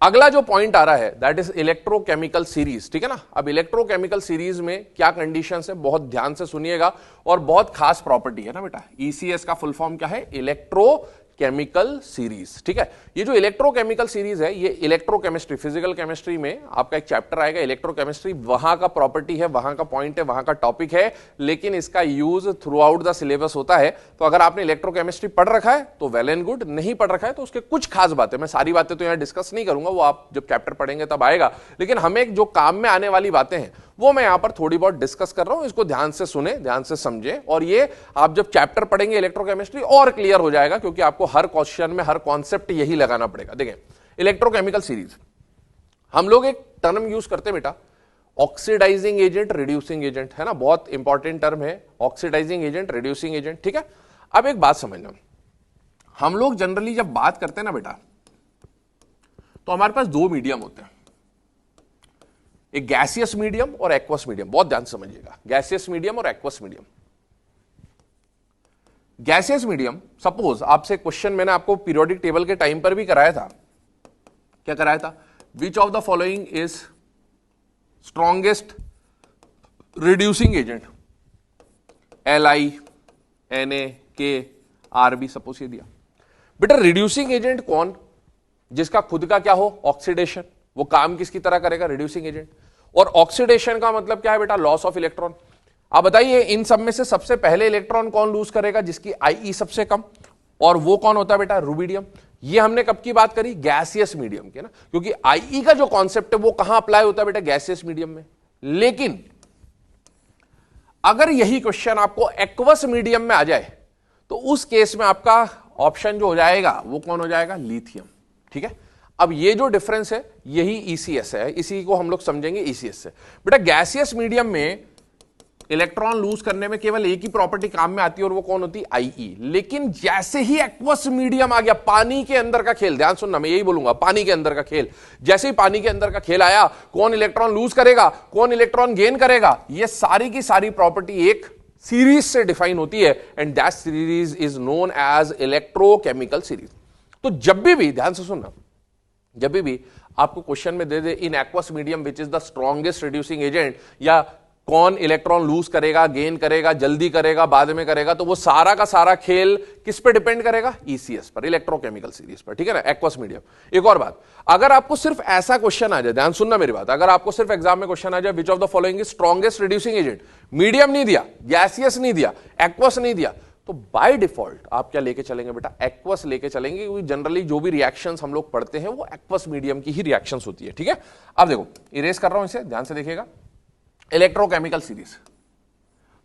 अगला जो पॉइंट आ रहा है दैट इज इलेक्ट्रोकेमिकल सीरीज, ठीक है ना। अब इलेक्ट्रोकेमिकल सीरीज में क्या कंडीशंस है, बहुत ध्यान से सुनिएगा, और बहुत खास प्रॉपर्टी है ना बेटा। ईसीएस का फुल फॉर्म क्या है, इलेक्ट्रोकेमिकल सीरीज, ठीक है। ये जो इलेक्ट्रोकेमिकल सीरीज है ये इलेक्ट्रोकेमिस्ट्री, फिजिकल केमिस्ट्री में आपका एक चैप्टर आएगा इलेक्ट्रोकेमिस्ट्री, वहां का प्रॉपर्टी है, वहां का पॉइंट है, वहां का टॉपिक है, लेकिन इसका use through out the syllabus होता है। तो अगर आपने इलेक्ट्रोकेमिस्ट्री पढ़ रखा है तो वेल एंड गुड, नहीं पढ़ रखा है तो उसके कुछ खास बातें, मैं सारी बातें तो यहां डिस्कस नहीं करूंगा, वो आप जब चैप्टर पढ़ेंगे तब आएगा, लेकिन हमें जो काम में आने वाली बातें हैं वो मैं यहां पर थोड़ी बहुत डिस्कस कर रहा हूं। इसको ध्यान से सुने, ध्यान से समझे, और ये आप जब चैप्टर पढ़ेंगे इलेक्ट्रोकेमिस्ट्री और क्लियर हो जाएगा, क्योंकि आपको हर क्वेश्चन में हर कॉन्सेप्ट यही लगाना पड़ेगा। देखें इलेक्ट्रोकेमिकल सीरीज, हम लोग एक टर्म यूज करते हैं बेटा, ऑक्सीडाइजिंग एजेंट, रिड्यूसिंग एजेंट, है ना, बहुत इंपॉर्टेंट टर्म है ऑक्सीडाइजिंग एजेंट, रिड्यूसिंग एजेंट, ठीक है। अब एक बात समझना, हम लोग जनरली जब बात करते हैं ना बेटा, तो हमारे पास दो मीडियम होते हैं, एक गैसियस मीडियम और एक्वस मीडियम। बहुत ध्यान समझिएगा, गैसियस मीडियम और aqueous medium. Gaseous medium, suppose आपसे क्वेश्चन मैंने आपको पीरियोडिक टेबल के टाइम पर भी कराया था, क्या कराया था, विच of the following is strongest reducing agent, Li, Na, K, Rb, suppose ये दिया बेटा। रिड्यूसिंग एजेंट कौन, जिसका खुद का क्या हो, ऑक्सीडेशन, वो काम किसकी तरह करेगा, रिड्यूसिंग एजेंट। और ऑक्सीडेशन का मतलब क्या है बेटा, लॉस ऑफ इलेक्ट्रॉन। आप बताइए इन सब में से सबसे पहले इलेक्ट्रॉन कौन लूज करेगा, जिसकी IE सबसे कम, और वो कौन होता है बेटा, रुबिडियम। ये हमने कब की बात करी, गैसियस मीडियम के ना, क्योंकि IE का जो कॉन्सेप्ट है वो कहां अप्लाई होता है बेटा, गैसियस मीडियम में। लेकिन अगर यही क्वेश्चन आपको एक्वस मीडियम में आ जाए तो उस केस में आपका ऑप्शन जो हो जाएगा वो कौन हो जाएगा, लिथियम, ठीक है। अब ये जो डिफरेंस है यही ईसीएस है, इसी को हम लोग समझेंगे ईसीएस से। बेटा गैसियस मीडियम में इलेक्ट्रॉन लूज करने में केवल एक ही प्रॉपर्टी काम में आती है और वो कौन होती है, IE। लेकिन जैसे ही एक्वस मीडियम आ गया, पानी के अंदर का खेल, ध्यान सुनना मैं यही बोलूंगा, पानी के अंदर का खेल, जैसे ही पानी के अंदर का खेल आया, कौन इलेक्ट्रॉन लूज करेगा, कौन इलेक्ट्रॉन गेन करेगा, ये सारी की सारी प्रॉपर्टी एक सीरीज से डिफाइन होती है, and that series is known as electrochemical series. तो जब भी ध्यान से सुनना, जब भी आपको क्वेश्चन में दे दे in aqueous medium which is the strongest reducing agent, या कौन इलेक्ट्रॉन लूज करेगा, गेन करेगा, जल्दी करेगा, बाद में करेगा, तो वो सारा का सारा खेल किस पे डिपेंड करेगा, ईसीएस पर, इलेक्ट्रोकेमिकल सीरीज पर, ठीक है ना, एक्वस मीडियम। एक और बात, अगर आपको सिर्फ ऐसा क्वेश्चन आ जाए, ध्यान सुनना मेरी बात, अगर आपको सिर्फ एग्जाम में क्वेश्चन आ जाए विच of the following is strongest reducing agent, medium नहीं दिया, गैसियस नहीं दिया, एक्वस नहीं दिया, तो बाय डिफॉल्ट आप क्या लेके चलेंगे बेटा, एक्वस लेके चलेंगे, क्योंकि जनरली जो भी रिएक्शंस हम लोग पढ़ते हैं वो एक्वस मीडियम की ही रिएक्शंस होती है, ठीक है। अब देखो इरेज कर रहा हूं इसे, ध्यान से देखिएगा। इलेक्ट्रोकेमिकल सीरीज,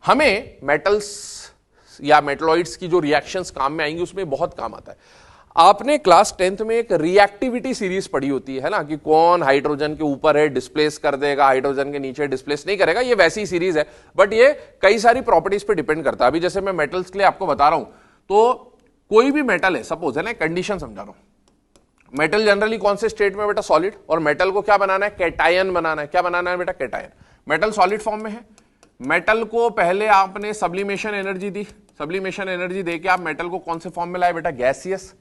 हमें मेटल्स या मेटलॉइड्स की जो रिएक्शंस काम में आएंगी उसमें बहुत काम आता है। आपने क्लास 10th में एक रिएक्टिविटी सीरीज पढ़ी होती है ना, कि कौन हाइड्रोजन के ऊपर है डिस्प्लेस कर देगा, हाइड्रोजन के नीचे डिस्प्लेस नहीं करेगा, ये वैसी सीरीज है, बट ये कई सारी प्रॉपर्टीज पे डिपेंड करता है। अभी जैसे मैं मेटल्स के लिए आपको बता रहा हूं, तो कोई भी मेटल है, सपोज है ना, कंडीशन समझा रहा हूं, मेटल जनरली कौन से स्टेट में बेटा, सॉलिड, और मेटल को क्या बनाना है, कैटायन बनाना है। क्या बनाना है बेटा, कैटायन। मेटल सॉलिड फॉर्म में है, मेटल को पहले आपने सब्लिमेशन एनर्जी दी, सब्लिमेशन एनर्जी देके आप मेटल को कौन से फॉर्म में लाए बेटा, गैसियस।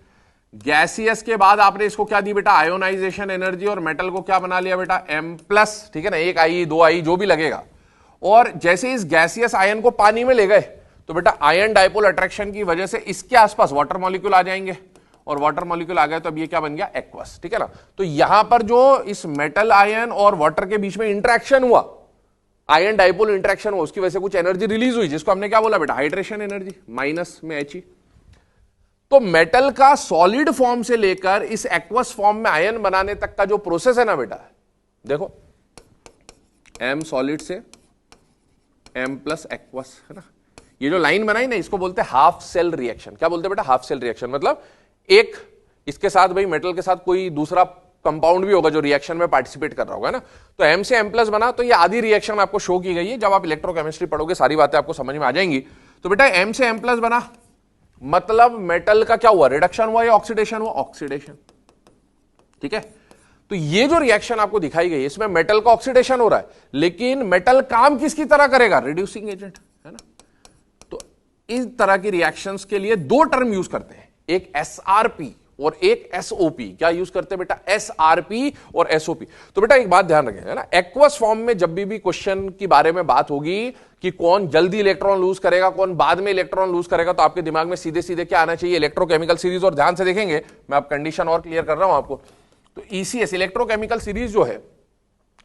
गैसियस के बाद आपने इसको क्या दी बेटा, आयोनाइजेशन एनर्जी, और मेटल को क्या बना लिया बेटा, M+, ठीक है ना, एक आई दो आई जो भी लगेगा। और जैसे इस गैसियस आयन को पानी में ले गए तो बेटा आयन डाइपोल अट्रैक्शन की वजह से इसके आसपास वाटर मॉलिक्यूल आ जाएंगे, और वाटर मॉलिक्यूल आ गए तो अब ये क्या बन गया, एक्वस, ठीक है ना। तो यहां पर जो इस मेटल आयन और वाटर के बीच में इंटरेक्शन हुआ, आयन डाइपोल इंटरेक्शन हुआ, उसकी वजह से कुछ एनर्जी रिलीज हुई, जिसको हमने क्या बोला बेटा, हाइड्रेशन एनर्जी, माइनस में He। तो मेटल का सॉलिड फॉर्म से लेकर इस एक्वस फॉर्म में आयन बनाने तक का जो प्रोसेस है ना बेटा, देखो M सॉलिड से M+ एक्वस, है ना, ये जो लाइन बनाई ना इसको बोलते हैं हाफ सेल रिएक्शन। क्या बोलते हैं बेटा, हाफ सेल रिएक्शन, मतलब एक इसके साथ भाई मेटल के साथ कोई दूसरा कंपाउंड भी होगा जो रिएक्शन में पार्टिसिपेट कर रहा होगा ना, तो M से M+ बना, तो ये आधी रिएक्शन आपको शो की गई है। जब आप इलेक्ट्रोकेमिस्ट्री पढ़ोगे सारी बातें आपको समझ में आ जाएंगी। तो बेटा M से M+ बना, मतलब मेटल का क्या हुआ, रिडक्शन हुआ या ऑक्सीडेशन हुआ, ऑक्सीडेशन, ठीक है। तो ये जो रिएक्शन आपको दिखाई गई इसमें मेटल का ऑक्सीडेशन हो रहा है, लेकिन मेटल काम किसकी तरह करेगा, रिड्यूसिंग एजेंट, है ना। तो इस तरह की रिएक्शंस के लिए दो टर्म यूज करते हैं, एक SRP और एक एसओपी। क्या यूज करते हैं बेटा? एसआरपी और एसओपी। तो बेटा एक बात ध्यान रखें, है ना, एक्वस फॉर्म में जब भी क्वेश्चन की बारे में बात होगी कि कौन जल्दी इलेक्ट्रॉन लूज करेगा, कौन बाद में इलेक्ट्रॉन लूज करेगा, तो आपके दिमाग में सीधे सीधे क्या आना चाहिए? Electrochemical series. और ध्यान से देखेंगे, मैं अब कंडीशन और क्लियर कर रहा हूं आपको। तो ईसीएस इलेक्ट्रोकेमिकल सीरीज जो है,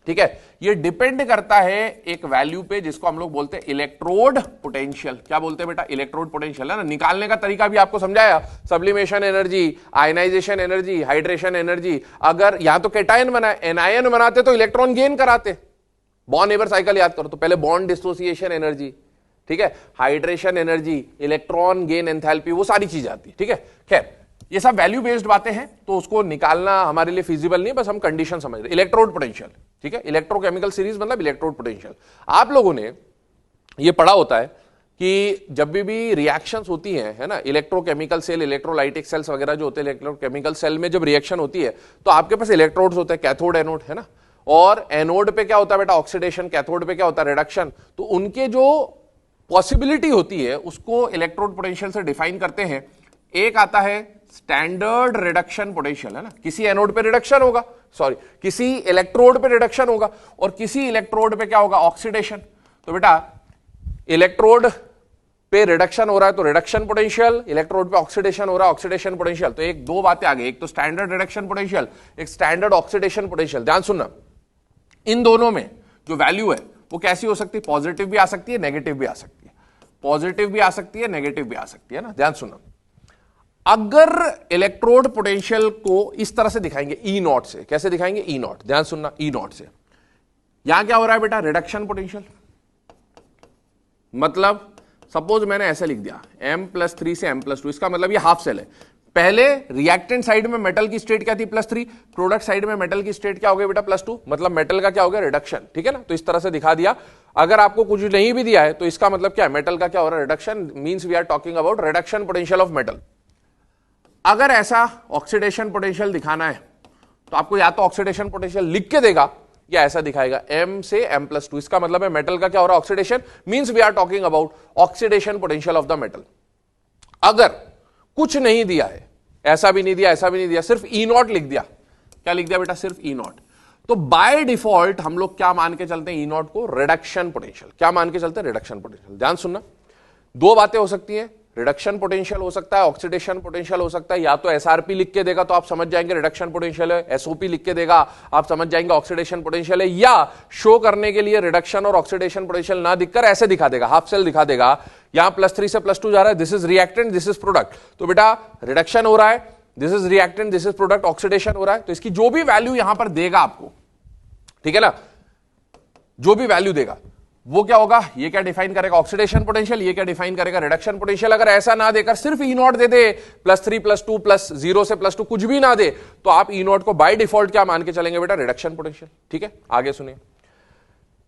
ठीक है, ये डिपेंड करता है एक वैल्यू पे जिसको हम लोग बोलते हैं इलेक्ट्रोड पोटेंशियल। क्या बोलते हैं बेटा? इलेक्ट्रोड पोटेंशियल, है ना। निकालने का तरीका भी आपको समझाया, sublimation energy, ionisation energy, hydration energy. अगर यहां तो कैटायन बनाए, एनायन बनाते तो इलेक्ट्रॉन गेन कराते। बॉन्ड नेबर साइकिल याद करो तो पहले बॉन्ड डिसोसिएशन एनर्जी, ठीक है, hydration energy, electron gain enthalpy, वो सारी चीज आती है, ठीक है। खैर ये सब वैल्यू बेस्ड बातें हैं, तो उसको निकालना हमारे लिए फिजिबल नहीं, बस हम कंडीशन समझ रहे। इलेक्ट्रोड पोटेंशियल, ठीक है, इलेक्ट्रोकेमिकल सीरीज मतलब इलेक्ट्रोड पोटेंशियल। आप लोगों ने ये पढ़ा होता है कि जब भी रिएक्शंस होती हैं, है ना, इलेक्ट्रोकेमिकल सेल, इलेक्ट्रोलाइटिक सेल्स वगैरह जो होते हैं, इलेक्ट्रोकेमिकल सेल में जब रिएक्शन होती है तो आपके पास इलेक्ट्रोड्स होते हैं, कैथोड एनोड, है ना। और एनोड पे क्या होता है बेटा? ऑक्सीडेशन। कैथोड पे क्या होता है? रिडक्शन। तो उनके जो पॉसिबिलिटी होती है उसको इलेक्ट्रोड पोटेंशियल से डिफाइन करते हैं। एक आता है स्टैंडर्ड रिडक्शन पोटेंशियल, है ना, किसी एनोड पे रिडक्शन होगा, सॉरी किसी इलेक्ट्रोड पे रिडक्शन होगा, और किसी इलेक्ट्रोड पे क्या होगा? ऑक्सीडेशन। तो बेटा इलेक्ट्रोड पे रिडक्शन हो रहा है तो रिडक्शन पोटेंशियल, इलेक्ट्रोड पे ऑक्सीडेशन हो रहा है, ऑक्सीडेशन पोटेंशियल। तो एक दो बातें आ गई, एक तो स्टैंडर्ड रिडक्शन पोटेंशियल, एक स्टैंडर्ड ऑक्सीडेशन पोटेंशियल। ध्यान सुनना, इन दोनों में जो वैल्यू है वो कैसी हो सकती है? पॉजिटिव भी आ सकती है, नेगेटिव भी आ सकती है। पॉजिटिव भी आ सकती है, नेगेटिव भी आ सकती है ना। ध्यान सुनना, अगर इलेक्ट्रोड पोटेंशियल को इस तरह से दिखाएंगे ई नॉट से, कैसे दिखाएंगे? ई नॉट। ध्यान सुनना, ई नॉट से यहां क्या हो रहा है बेटा? Reduction potential. मतलब सपोज मैंने ऐसे लिख दिया M+3 से M+2, इसका मतलब ये हाफ सेल है। पहले रिएक्टेंट साइड में मेटल की स्टेट क्या थी? +3। प्रोडक्ट साइड में मेटल की स्टेट क्या हो गई बेटा? +2। मतलब मेटल का क्या हो गया? रिडक्शन, ठीक है ना। तो इस तरह से दिखा दिया। अगर आपको कुछ नहीं भी दिया है तो इसका मतलब क्या है? मेटल का क्या हो रहा है? Reduction. Means we are talking about reduction potential of metal. अगर ऐसा ऑक्सीडेशन पोटेंशियल दिखाना है तो आपको या तो ऑक्सीडेशन पोटेंशियल लिख के देगा या ऐसा दिखाएगा M से M+2। इसका मतलब है मेटल का क्या हो रहा है? Oxidation. Means we are talking about oxidation potential of the metal. अगर कुछ नहीं दिया है, ऐसा भी नहीं दिया, ऐसा भी नहीं दिया, सिर्फ ई नॉट लिख दिया, क्या लिख दिया बेटा? सिर्फ ई नॉट, तो बाय डिफॉल्ट हम लोग क्या मान के चलते हैं? ई नॉट को रिडक्शन पोटेंशियल। क्या मान के चलते हैं? Reduction potential. ध्यान सुनना, दो बातें हो सकती हैं, रिडक्शन पोटेंशियल हो सकता है, ऑक्सीडेशन पोटेंशियल हो सकता है। या तो एसआरपी लिख के देगा तो आप समझ जाएंगे रिडक्शन पोटेंशियल है, एसओपी लिख के देगा आप समझ जाएंगे ऑक्सीडेशन पोटेंशियल है, या शो करने के लिए रिडक्शन और ऑक्सीडेशन पोटेंशियल ना दिखकर ऐसे दिखा देगा, हाफ सेल दिखा देगा, यहां +3 से +2 जा रहा है, this is reactant, this is product. तो बेटा रिडक्शन हो रहा है, this is reactant, this is product, oxidation हो रहा है। तो इसकी जो भी वैल्यू यहां पर देगा आपको, ठीक है ना, जो भी वैल्यू देगा वो क्या होगा? ये क्या डिफाइन करेगा? Oxidation potential. ये क्या डिफाइन करेगा? Reduction potential. अगर ऐसा ना देकर सिर्फ ई नॉट दे दे, +3 +2 +0 से +2 कुछ भी ना दे, तो आप ई नॉट को बाय डिफॉल्ट क्या मान के चलेंगे बेटा? Reduction potential. ठीक है, आगे सुनिए।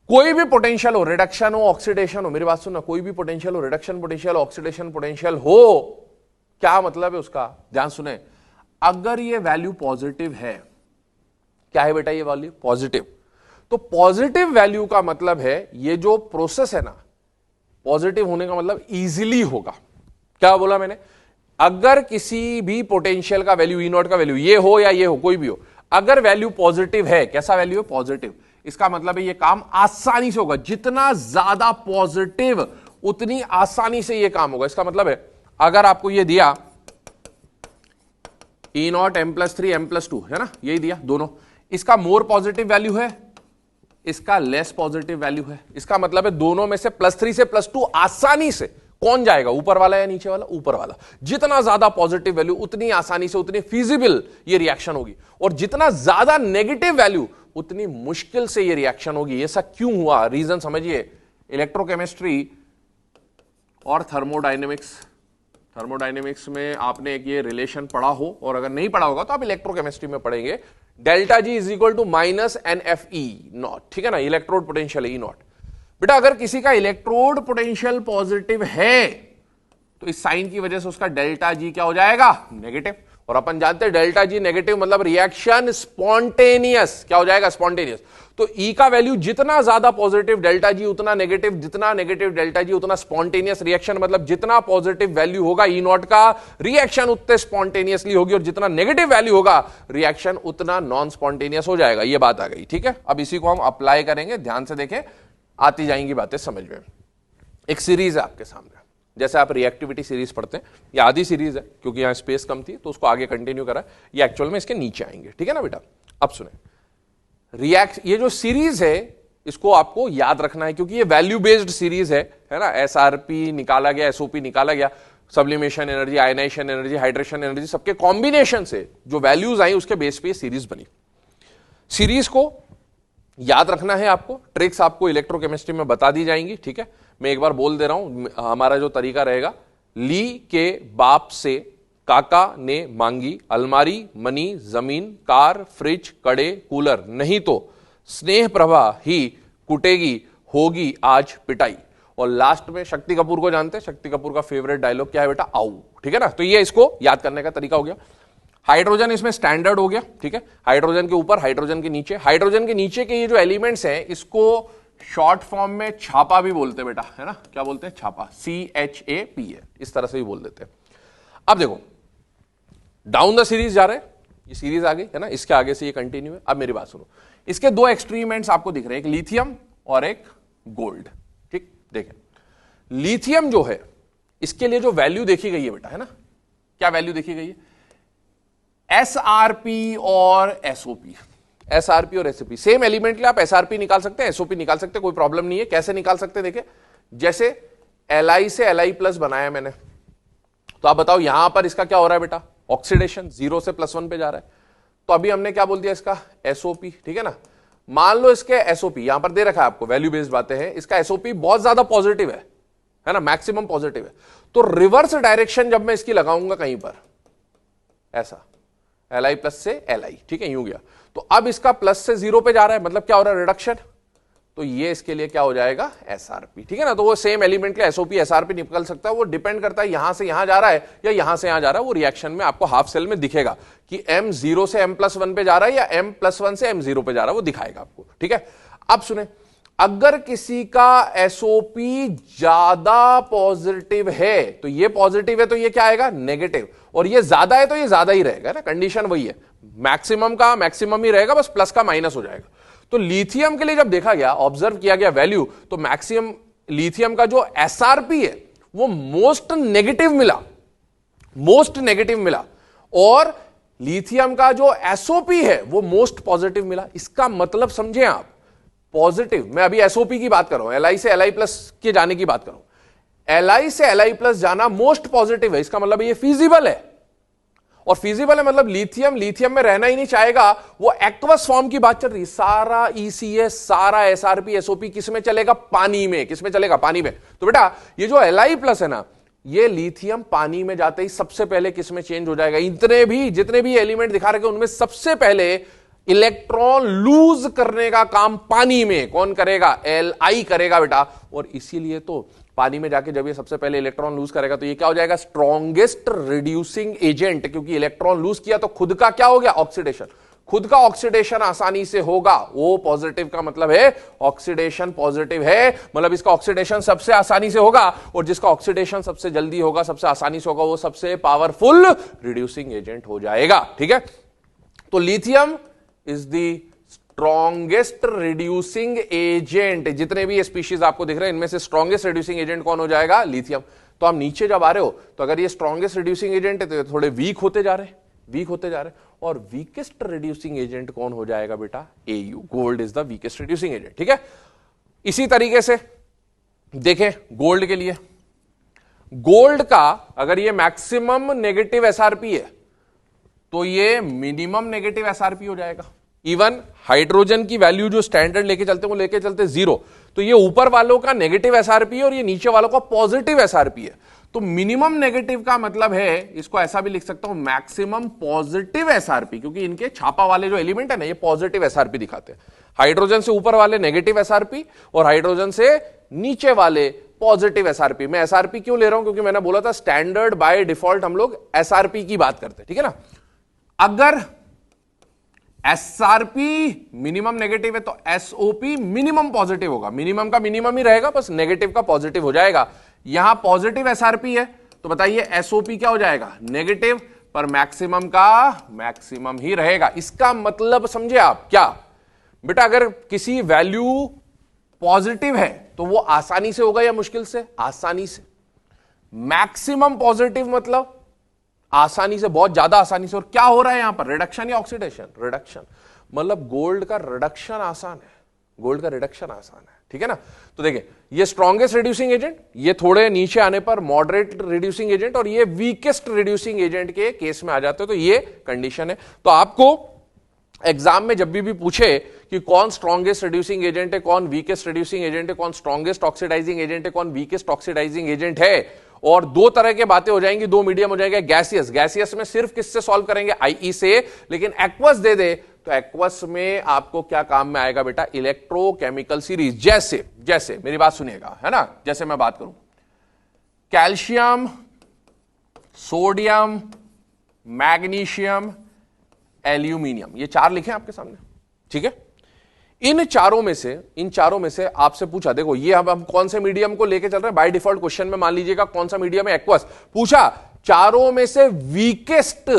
कोई भी पोटेंशियल हो, रिडक्शन हो, ऑक्सीडेशन हो, मेरी बात सुनना, कोई भी पोटेंशियल हो, रिडक्शन पोटेंशियल, ऑक्सीडेशन पोटेंशियल हो, क्या मतलब है उसका? ध्यान सुने, अगर ये वैल्यू पॉजिटिव है, क्या है बेटा ये वैल्यू? पॉजिटिव। तो पॉजिटिव वैल्यू का मतलब है ये जो प्रोसेस है ना, पॉजिटिव होने का मतलब इजीली होगा। क्या बोला मैंने? अगर किसी भी पोटेंशियल का वैल्यू, ई नॉट का वैल्यू, ये हो या ये हो, कोई भी हो, अगर वैल्यू पॉजिटिव है, कैसा वैल्यू है? पॉजिटिव, इसका मतलब है ये काम आसानी से होगा। जितना ज्यादा पॉजिटिव उतनी आसानी से ये काम होगा। इसका मतलब है अगर आपको ये दिया ई नॉट M+3 M+2, है ना, यही दिया दोनों, इसका मोर पॉजिटिव वैल्यू है, इसका लेस पॉजिटिव वैल्यू है। इसका मतलब है दोनों में से +3 से +2 आसानी से कौन जाएगा? ऊपर वाला या नीचे वाला? ऊपर वाला। जितना ज्यादा पॉजिटिव वैल्यू उतनी आसानी से, उतनी फीजिबल ये रिएक्शन होगी, और जितना ज्यादा नेगेटिव वैल्यू उतनी मुश्किल से ये रिएक्शन होगी। ऐसा क्यों हुआ? रीजन समझिए। इलेक्ट्रोकेमिस्ट्री और थर्मोडायनेमिक्स में आपने एक ये रिलेशन पढ़ा हो, और अगर नहीं पढ़ा होगा तो आप इलेक्ट्रोकेमिस्ट्री में पढ़ेंगे। Delta G is equal to -NFE naught, ठीक है ना, इलेक्ट्रोड पोटेंशियल ई नॉट। बेटा अगर किसी का इलेक्ट्रोड पोटेंशियल पॉजिटिव है तो इस साइन की वजह से उसका डेल्टा जी क्या हो जाएगा? नेगेटिव। और अपन जानते हैं डेल्टा जी नेगेटिव मतलब रिएक्शन स्पॉन्टेनियस, क्या हो जाएगा, स्पॉन्टेनियस। तो ई का वैल्यू जितना ज्यादा पॉजिटिव डेल्टा जी उतना नेगेटिव, जितना नेगेटिव डेल्टा जी उतना स्पॉन्टेनियस रिएक्शन, मतलब जितना पॉजिटिव वैल्यू होगा ई नॉट का रिएक्शन उतने स्पॉन्टेनियसली होगी, और जितना नेगेटिव वैल्यू होगा रिएक्शन उतना नॉन स्पॉन्टेनियस हो जाएगा। ये बात आ गई, ठीक है। अब इसी को हम अप्लाई करेंगे, ध्यान से देखें, आती जाएंगी बातें समझ में। एक सीरीज है आपके सामने, जैसे आप रिएक्टिविटी सीरीज पढ़ते हैं, ये आधी सीरीज है क्योंकि यहां स्पेस कम थी तो उसको आगे कंटिन्यू करा, ये एक्चुअल में इसके नीचे आएंगे, ठीक है ना बेटा। अब सुने, ये जो सीरीज है इसको आपको याद रखना है क्योंकि ये वैल्यू बेस्ड सीरीज है ना। एसआरपी निकाला गया, एसओपी निकाला गया, sublimation energy, ionisation energy, hydration energy, सबके कॉम्बिनेशन से जो वैल्यूज आई उसके बेस पे सीरीज बनी। सीरीज को याद रखना है आपको, ट्रिक्स आपको इलेक्ट्रोकेमिस्ट्री में बता दी जाएंगी, ठीक है। मैं एक बार बोल दे रहा हूं, हमारा जो तरीका रहेगा, ली के बाप से काका ने मांगी अलमारी, मनी, जमीन, कार, फ्रिज, कड़े, कूलर, नहीं तो स्नेह प्रभा ही कुटेगी, होगी आज पिटाई। और लास्ट में शक्ति कपूर को जानते हैं, शक्ति कपूर का फेवरेट डायलॉग क्या है बेटा, आओ, ठीक है ना। तो ये इसको याद करने का तरीका हो गया। हाइड्रोजन इसमें स्टैंडर्ड हो गया, ठीक है। हाइड्रोजन के ऊपर, हाइड्रोजन के नीचे, हाइड्रोजन के नीचे के ये जो एलिमेंट्स हैं इसको शॉर्ट फॉर्म में छापा भी बोलते हैं बेटा, है ना। क्या बोलते हैं, छापा, CHAPA, इस तरह से भी बोल देते हैं। अब देखो डाउन द सीरीज जा रहे हैं, ये सीरीज आ गई है ना, इसके आगे से ये कंटिन्यू है। अब मेरी बात सुनो, इसके दो एक्सट्रीम एंड्स आपको दिख रहे हैं, एक लिथियम और एक गोल्ड, ठीक। देखें लिथियम जो है इसके लिए जो वैल्यू देखी गई है बेटा, है ना, क्या वैल्यू देखी गई है, SRP और SOP। SRP और SOP सेम एलिमेंट के लिए आप SRP निकाल सकते हैं, SOP निकाल सकते हैं, कोई प्रॉब्लम नहीं है। कैसे निकाल सकते हैं, देखिए जैसे Li से Li प्लस बनाया मैंने, तो आप बताओ यहां पर इसका क्या हो रहा है बेटा, ऑक्सीडेशन 0 से +1 पे जा रहा है। तो अभी हमने क्या बोल दिया इसका, SOP, ठीक है ना। मान लो इसके SOP यहां पर दे रखा है आपको, वैल्यू बेस्ड बातें हैं, इसका SOP बहुत ज्यादा पॉजिटिव है ना, मैक्सिमम पॉजिटिव है। तो रिवर्स डायरेक्शन जब मैं इसकी लगाऊंगा कहीं पर ऐसा, Li प्लस से Li, ठीक है, यूं गया, तो अब इसका प्लस से 0 पे जा रहा है, मतलब क्या हो रहा है, रिडक्शन। तो ये इसके लिए क्या हो जाएगा, SRP, ठीक है ना। तो वो सेम एलिमेंट के SOP SRP निकल सकता है, वो डिपेंड करता है यहां से यहां जा रहा है या यहां से यहां जा रहा है। वो रिएक्शन में आपको हाफ सेल में दिखेगा कि M 0 से M+1 पे जा रहा है या M+1 से M0 पे जा रहा है, वो दिखाएगा आपको, ठीक है। अब सुने, अगर किसी का SOP ज्यादा पॉजिटिव है तो ये पॉजिटिव है, तो ये क्या आएगा, नेगेटिव, और ये ज्यादा है तो ये ज्यादा ही रहेगा ना, कंडीशन वही है, मैक्सिमम का मैक्सिमम ही रहेगा, बस प्लस का माइनस हो जाएगा। तो लिथियम के लिए जब देखा गया, ऑब्जर्व किया गया वैल्यू, तो मैक्सिमम लिथियम का जो SRP है वो मोस्ट नेगेटिव मिला, मोस्ट नेगेटिव मिला, और लिथियम का जो SOP है वो मोस्ट पॉजिटिव मिला। इसका मतलब समझे आप, पॉजिटिव, मैं अभी SOP की बात कर रहा हूं, Li से Li प्लस के जाने की बात कर रहा हूं, Li से Li प्लस जाना मोस्ट पॉजिटिव है, इसका मतलब ये फीजिबल है। और फीजिबल है मतलब लिथियम में रहना ही नहीं चाहेगा, वो एक्वस फॉर्म की बात चल रही है। सारा ECS, सारा SRP SOP किस में चलेगा, पानी में, किस में चलेगा, पानी में। तो बेटा ये जो Li प्लस है ना, ये लिथियम पानी में जाते ही सबसे पहले किस में चेंज हो जाएगा, जितने भी एलिमेंट दिखा रखे उनमें सबसे पहले इलेक्ट्रॉन लूज करने का काम पानी में कौन करेगा, Li करेगा बेटा। और इसीलिए तो पानी में जाके जब ये सबसे पहले इलेक्ट्रॉन लूज करेगा तो ये क्या हो जाएगा, स्ट्रॉन्गेस्ट रिड्यूसिंग एजेंट, क्योंकि इलेक्ट्रॉन लूज किया तो खुद का क्या हो गया, ऑक्सीडेशन। खुद का ऑक्सीडेशन आसानी से होगा, वो पॉजिटिव का मतलब है ऑक्सीडेशन पॉजिटिव है, मतलब इसका ऑक्सीडेशन सबसे आसानी से होगा, और जिसका ऑक्सीडेशन सबसे जल्दी होगा, सबसे आसानी से होगा, वो सबसे पावरफुल रिड्यूसिंग एजेंट हो जाएगा, ठीक है। तो lithium is the strongest reducing agent. जितने भी ये स्पीशीज आपको दिख रहे हैं इनमें से स्ट्रॉन्गेस्ट रिड्यूसिंग एजेंट कौन हो जाएगा, लिथियम। तो आप नीचे जब आ रहे हो तो अगर ये स्ट्रॉन्गेस्ट रिड्यूसिंग एजेंट है तो थोड़े वीक होते जा रहे हैं, वीक होते जा रहे हैं। और वीकेस्ट रिड्यूसिंग एजेंट कौन हो जाएगा बेटा, Au, gold is the weakest reducing agent, ठीक है। इसी तरीके से देखें गोल्ड के लिए, गोल्ड का अगर ये मैक्सिमम नेगेटिव SRP है तो ये मिनिमम नेगेटिव SRP हो जाएगा। इवन हाइड्रोजन की वैल्यू जो स्टैंडर्ड लेके चलते हैं वो लेके चलते 0, तो ये ऊपर वालों का नेगेटिव SRP है और ये नीचे वालों का पॉजिटिव SRP है। तो मिनिमम नेगेटिव का मतलब है, इसको ऐसा भी लिख सकता हूं, मैक्सिमम पॉजिटिव SRP, क्योंकि इनके छापा वाले जो एलिमेंट है ना ये पॉजिटिव SRP दिखाते हैं। हाइड्रोजन से ऊपर वाले नेगेटिव SRP और हाइड्रोजन से नीचे वाले पॉजिटिव SRP। मैं SRP क्यों ले रहा हूं, क्योंकि मैंने बोला था स्टैंडर्ड बाय डिफॉल्ट हम लोग SRP की बात करते हैं, ठीक है ना। अगर एसआरपी मिनिमम नेगेटिव है तो एसओपी मिनिमम पॉजिटिव होगा, मिनिमम का मिनिमम ही रहेगा, बस नेगेटिव का पॉजिटिव हो जाएगा। यहां पॉजिटिव एसआरपी है तो बताइए एसओपी क्या हो जाएगा, नेगेटिव, पर मैक्सिमम का मैक्सिमम ही रहेगा। इसका मतलब समझे आप क्या बेटा, अगर किसी वैल्यू पॉजिटिव है तो वो आसानी से होगा या मुश्किल से, आसानी से। मैक्सिमम पॉजिटिव मतलब आसानी से, बहुत ज्यादा आसानी से। और क्या हो रहा है यहां पर, रिडक्शन या ऑक्सीडेशन, रिडक्शन। मतलब गोल्ड का रिडक्शन आसान है, गोल्ड का रिडक्शन आसान है, ठीक है ना। तो देखिए ये स्ट्रॉन्गेस्ट रिड्यूसिंग एजेंट, ये थोड़े नीचे आने पर मॉडरेट रिड्यूसिंग एजेंट, और ये वीकेस्ट रिड्यूसिंग एजेंट के केस में आ जाते हो, तो ये कंडीशन है। तो आपको एग्जाम में जब भी पूछे कि कौन स्ट्रॉन्गेस्ट रिड्यूसिंग एजेंट है, कौन वीकेस्ट रिड्यूसिंग एजेंट है, कौन स्ट्रॉन्गेस्ट ऑक्सीडाइजिंग एजेंट है, कौन वीकेस्ट ऑक्सीडाइजिंग एजेंट है, और दो तरह के बातें हो जाएंगी, दो मीडियम हो जाएंगे, गैसियस, गैसियस में सिर्फ किससे सॉल्व करेंगे, आईई से, लेकिन एक्वस दे दे तो एक्वस में आपको क्या काम में आएगा बेटा, इलेक्ट्रोकेमिकल सीरीज। जैसे जैसे मेरी बात सुनिएगा, है ना, जैसे मैं बात करूं कैल्शियम, सोडियम, मैग्नीशियम, एल्यूमिनियम, ये चार लिखे आपके सामने, ठीक है। इन चारों में से आपसे पूछा, देखो ये हम कौन से मीडियम को लेके चल रहे हैं, बाय डिफॉल्ट क्वेश्चन में मान लीजिएगा कौन सा मीडियम है, एक्वस। पूछा चारों में से वीकेस्ट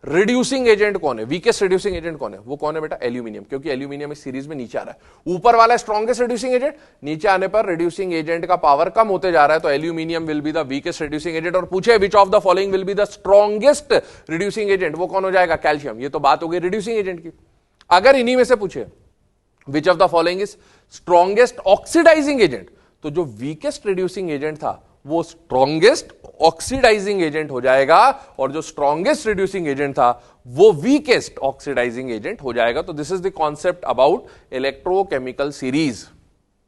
रिड्यूसिंग एजेंट कौन है, वीकेस्ट रिड्यूसिंग एजेंट कौन है, वो कौन है बेटा, एल्यूमिनियम, क्योंकि एल्यूमिनियम इस सीरीज में नीचे आ रहा है। ऊपर वाला स्ट्रॉन्गेस्ट रिड्यूसिंग एजेंट, नीचे आने पर रिड्यूसिंग एजेंट का पावर कम होते जा रहा है, तो aluminium will be the weakest reducing agent. और पूछे which of the following will be the strongest reducing agent, वो कौन हो जाएगा, कैल्शियम। ये तो बात हो गई रिड्यूसिंग एजेंट की। अगर इन्हीं में से पूछे which of the following is strongest oxidising agent, तो जो वीकेस्ट रिड्यूसिंग एजेंट था वो स्ट्रॉन्गेस्ट ऑक्सीडाइजिंग एजेंट हो जाएगा, और जो स्ट्रॉन्गेस्ट रिड्यूसिंग एजेंट था वो वीकेस्ट ऑक्सीडाइजिंग एजेंट हो जाएगा। तो this is the concept about electrochemical series.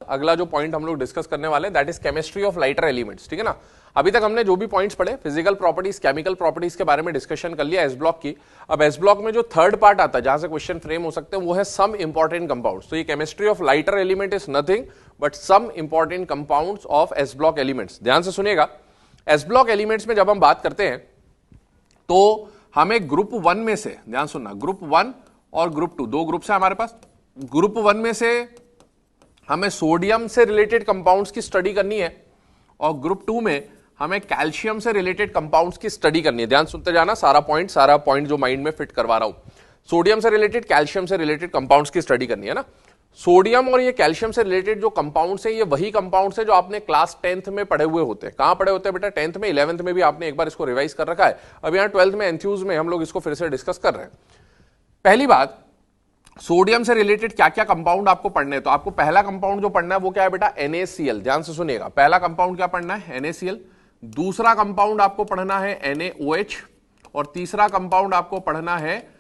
अगला जो पॉइंट हम लोग डिस्कस करने वाले that is chemistry of lighter elements, ठीक है ना। अभी तक हमने जो भी पॉइंट्स पढ़े, फिजिकल प्रॉपर्टीज, केमिकल प्रॉपर्टीज के बारे में डिस्कशन कर लिया एस ब्लॉक की। अब एस ब्लॉक में जो थर्ड पार्ट आता है जहां से क्वेश्चन फ्रेम हो सकते हैं वो है सम इंपॉर्टेंट कंपाउंड्स। तो ये chemistry of lighter element is nothing but some important compounds of S block elements. ध्यान से सुनिएगा, एस ब्लॉक एलिमेंट्स में जब हम बात करते हैं तो हमें ग्रुप 1 में से, ध्यान सुनना, ग्रुप 1 और ग्रुप 2, दो ग्रुप्स है हमारे पास। ग्रुप 1 में से हमें सोडियम से रिलेटेड कंपाउंड्स की स्टडी करनी है, और ग्रुप 2 में हमें कैल्शियम से रिलेटेड कंपाउंड्स की स्टडी करनी है। ध्यान सुनते जाना, सारा पॉइंट जो माइंड में फिट करवा रहा हूं। सोडियम से रिलेटेड, कैल्शियम से रिलेटेड कंपाउंड्स की स्टडी करनी है ना। सोडियम और ये कैल्शियम से रिलेटेड जो कंपाउंड्स हैं, ये वही कंपाउंड्स हैं जो आपने क्लास 10th में पढ़े हुए होते हैं। कहां पढ़े होते हैं बेटा, 10th में, 11th में भी आपने एक बार इसको रिवाइज कर रखा है। अब यहाँ 12th में एंथ्यूज में हम लोग इसको फिर से डिस्कस कर रहे हैं। पहली बात, सोडियम से रिलेटेड क्या क्या कंपाउंड आपको पढ़ने हैं, तो आपको पहला कंपाउंड जो पढ़ना है वो क्या है बेटा, NaCl। ध्यान से सुनिएगा, पहला कंपाउंड क्या पढ़ना है, NaCl। दूसरा कंपाउंड आपको पढ़ना है NaOH, और तीसरा कंपाउंड आपको पढ़ना है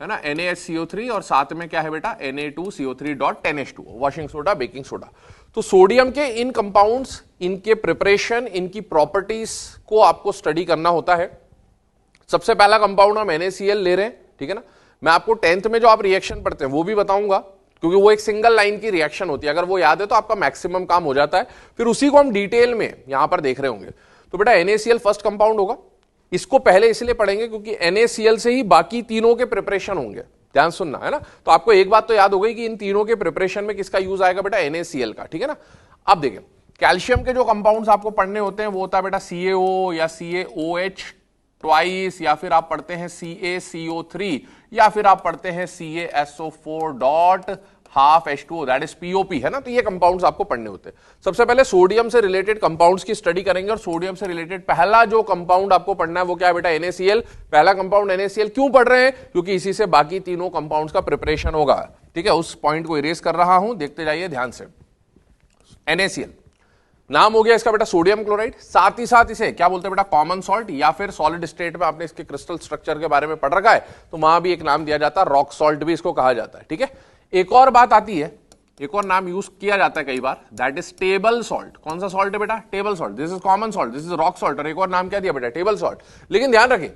ना NaHCO3, और साथ में क्या है बेटा, Na2CO3.10H2, washing soda, baking soda. तो सोडियम के इन कंपाउंड्स, इनके प्रिपरेशन, इनकी प्रॉपर्टीज को आपको स्टडी करना होता है। सबसे पहला कंपाउंड हम NaCl ले रहे हैं, ठीक है ना। मैं आपको 10th में जो आप रिएक्शन पढ़ते हैं वो भी बताऊंगा, क्योंकि वो एक सिंगल लाइन की रिएक्शन होती है। अगर वो याद है तो आपका मैक्सिमम काम हो जाता है, फिर उसी को हम डिटेल में यहां पर देख रहे होंगे। तो बेटा NaCl फर्स्ट कंपाउंड होगा, इसको पहले इसलिए पढ़ेंगे क्योंकि NaCl से ही बाकी तीनों के प्रिपरेशन होंगे। ध्यान सुनना, है ना। तो आपको एक बात तो याद हो गई कि इन तीनों के प्रिपरेशन में किसका यूज आएगा बेटा, NaCl का, ठीक है ना। अब देखिए, कैल्शियम के जो कंपाउंड्स आपको पढ़ने होते हैं वो होता है बेटा CaO या CaOH ट्वाइस, या फिर आप पढ़ते हैं CaCO3, या फिर आप पढ़ते हैं CaSO4.12H2O, दैट इज POP, है ना। तो ये कंपाउंड्स आपको पढ़ने होते हैं। सबसे पहले सोडियम से रिलेटेड कंपाउंड्स की स्टडी करेंगे, और सोडियम से रिलेटेड पहला जो कंपाउंड आपको पढ़ना है वो क्या है बेटा, NaCl। पहला कंपाउंड NaCl क्यों पढ़ रहे हैं, क्योंकि इसी से बाकी तीनों कंपाउंड्स का प्रिपरेशन होगा, ठीक है। उस पॉइंट को इरेज कर रहा हूं, देखते जाइए ध्यान से। NaCl नाम हो गया इसका बेटा सोडियम क्लोराइड, साथ ही साथ इसे क्या बोलते हैं बेटा, कॉमन सॉल्ट, या फिर सॉलिड स्टेट में आपने इसके क्रिस्टल स्ट्रक्चर के बारे में पढ़ रखा है तो वहां भी एक नाम दिया जाता है, रॉक सॉल्ट भी इसको कहा जाता है, ठीक है। एक और बात आती है, एक और नाम यूज किया जाता है कई बार, दैट इज टेबल सॉल्ट। कौन सा सॉल्ट है बेटा, table salt. This is common salt, this is rock salt, और एक और नाम क्या दिया बेटा, टेबल सॉल्ट। लेकिन ध्यान रखें,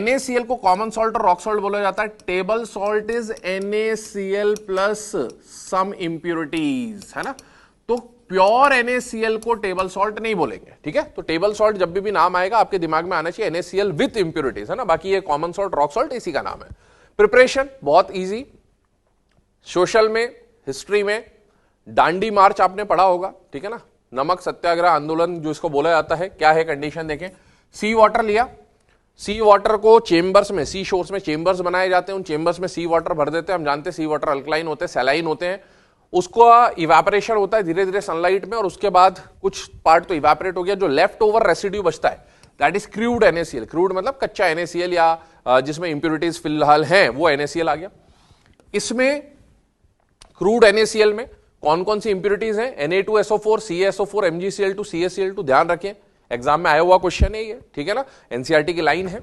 NaCl को कॉमन सॉल्ट और रॉक सॉल्ट बोला जाता है। Table salt is NaCl plus some impurities, है ना। तो प्योर NaCl को टेबल सॉल्ट नहीं बोलेंगे, ठीक है। तो टेबल सॉल्ट जब भी नाम आएगा आपके दिमाग में आना चाहिए NaCl विथ इंप्योरिटीज, है ना। बाकी ये कॉमन सॉल्ट, रॉक सॉल्ट इसी का नाम है। प्रिपरेशन बहुत इजी, सोशल में, हिस्ट्री में डांडी मार्च आपने पढ़ा होगा, ठीक है ना। नमक सत्याग्रह आंदोलन जो इसको बोला जाता है, क्या है कंडीशन देखें। सी वाटर लिया, सी वाटर को चेंबर्स में, सी शोर्स में चेंबर्स बनाए जाते हैं, उन चेंबर्स में सी वाटर भर देते हैं। हम जानते हैं सी वाटर अल्कलाइन होते हैं, सैलाइन होते हैं। उसको इवेपोरेशन होता है धीरे धीरे सनलाइट में, और उसके बाद कुछ पार्ट तो इवेपोरेट हो गया, जो लेफ्ट ओवर रेसिड्यू बचता है that is crude NaCl। Crude मतलब कच्चा NaCl या जिसमें इंप्योरिटीज फिलहाल हैं वो NaCl आ गया। इसमें क्रूड NaCl में कौन कौन सी इंप्योरिटीज हैं, Na2SO4, CaSO4, MgCl2, CaCl2, ध्यान रखें, एग्जाम में आया हुआ क्वेश्चन है ये, ठीक है ना। एनसीईआरटी की लाइन है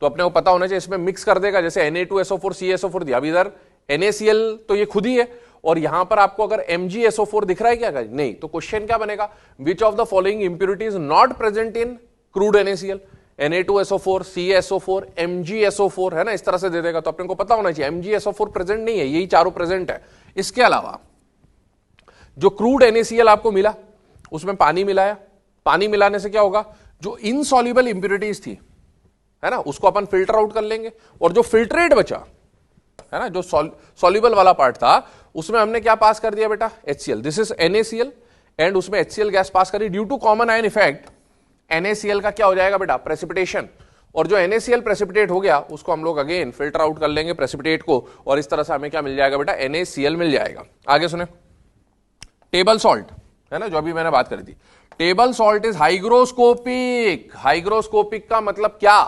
तो अपने को पता होना चाहिए। इसमें मिक्स कर देगा, जैसे Na2SO4 CaSO4 दिया, अभी इधर NaCl तो ये खुद ही है, और यहां पर आपको अगर MgSO4 दिख रहा है क्या, नहीं, तो क्वेश्चन क्या बनेगा, विच of the following impurities not present in crude NaCl, Na2SO4, CaSO4, MgSO4, है ना, इस तरह से दे देगा। तो अपने को पता होना चाहिए MgSO4 प्रेजेंट नहीं है, यही चारों प्रेजेंट है। इसके अलावा जो क्रूड NaCl आपको मिला उसमें पानी मिलाया, पानी मिलाने से क्या होगा, जो इनसॉल्युबल इंप्योरिटीज थी, है ना, उसको अपन फिल्टर आउट कर लेंगे, और जो फिल्ट्रेट बचा, है ना, जो सॉल्युबल वाला पार्ट था, उसमें हमने क्या पास कर दिया बेटा, HCl। This is NaCl and उसमें HCl गैस पास करी। Due to common ion effect NaCl का क्या हो जाएगा बेटा, प्रेसिपिटेशन, और जो NaCl प्रेसिपिटेट हो गया उसको हम लोग अगेन फिल्टर आउट कर लेंगे प्रेसिपिटेट को, और इस तरह से हमें क्या मिल जाएगा बेटा, NaCl मिल जाएगा। आगे सुने, टेबल सॉल्ट, है ना, जो अभी मैंने बात करी थी, table salt is hygroscopic. Hygroscopic का मतलब क्या,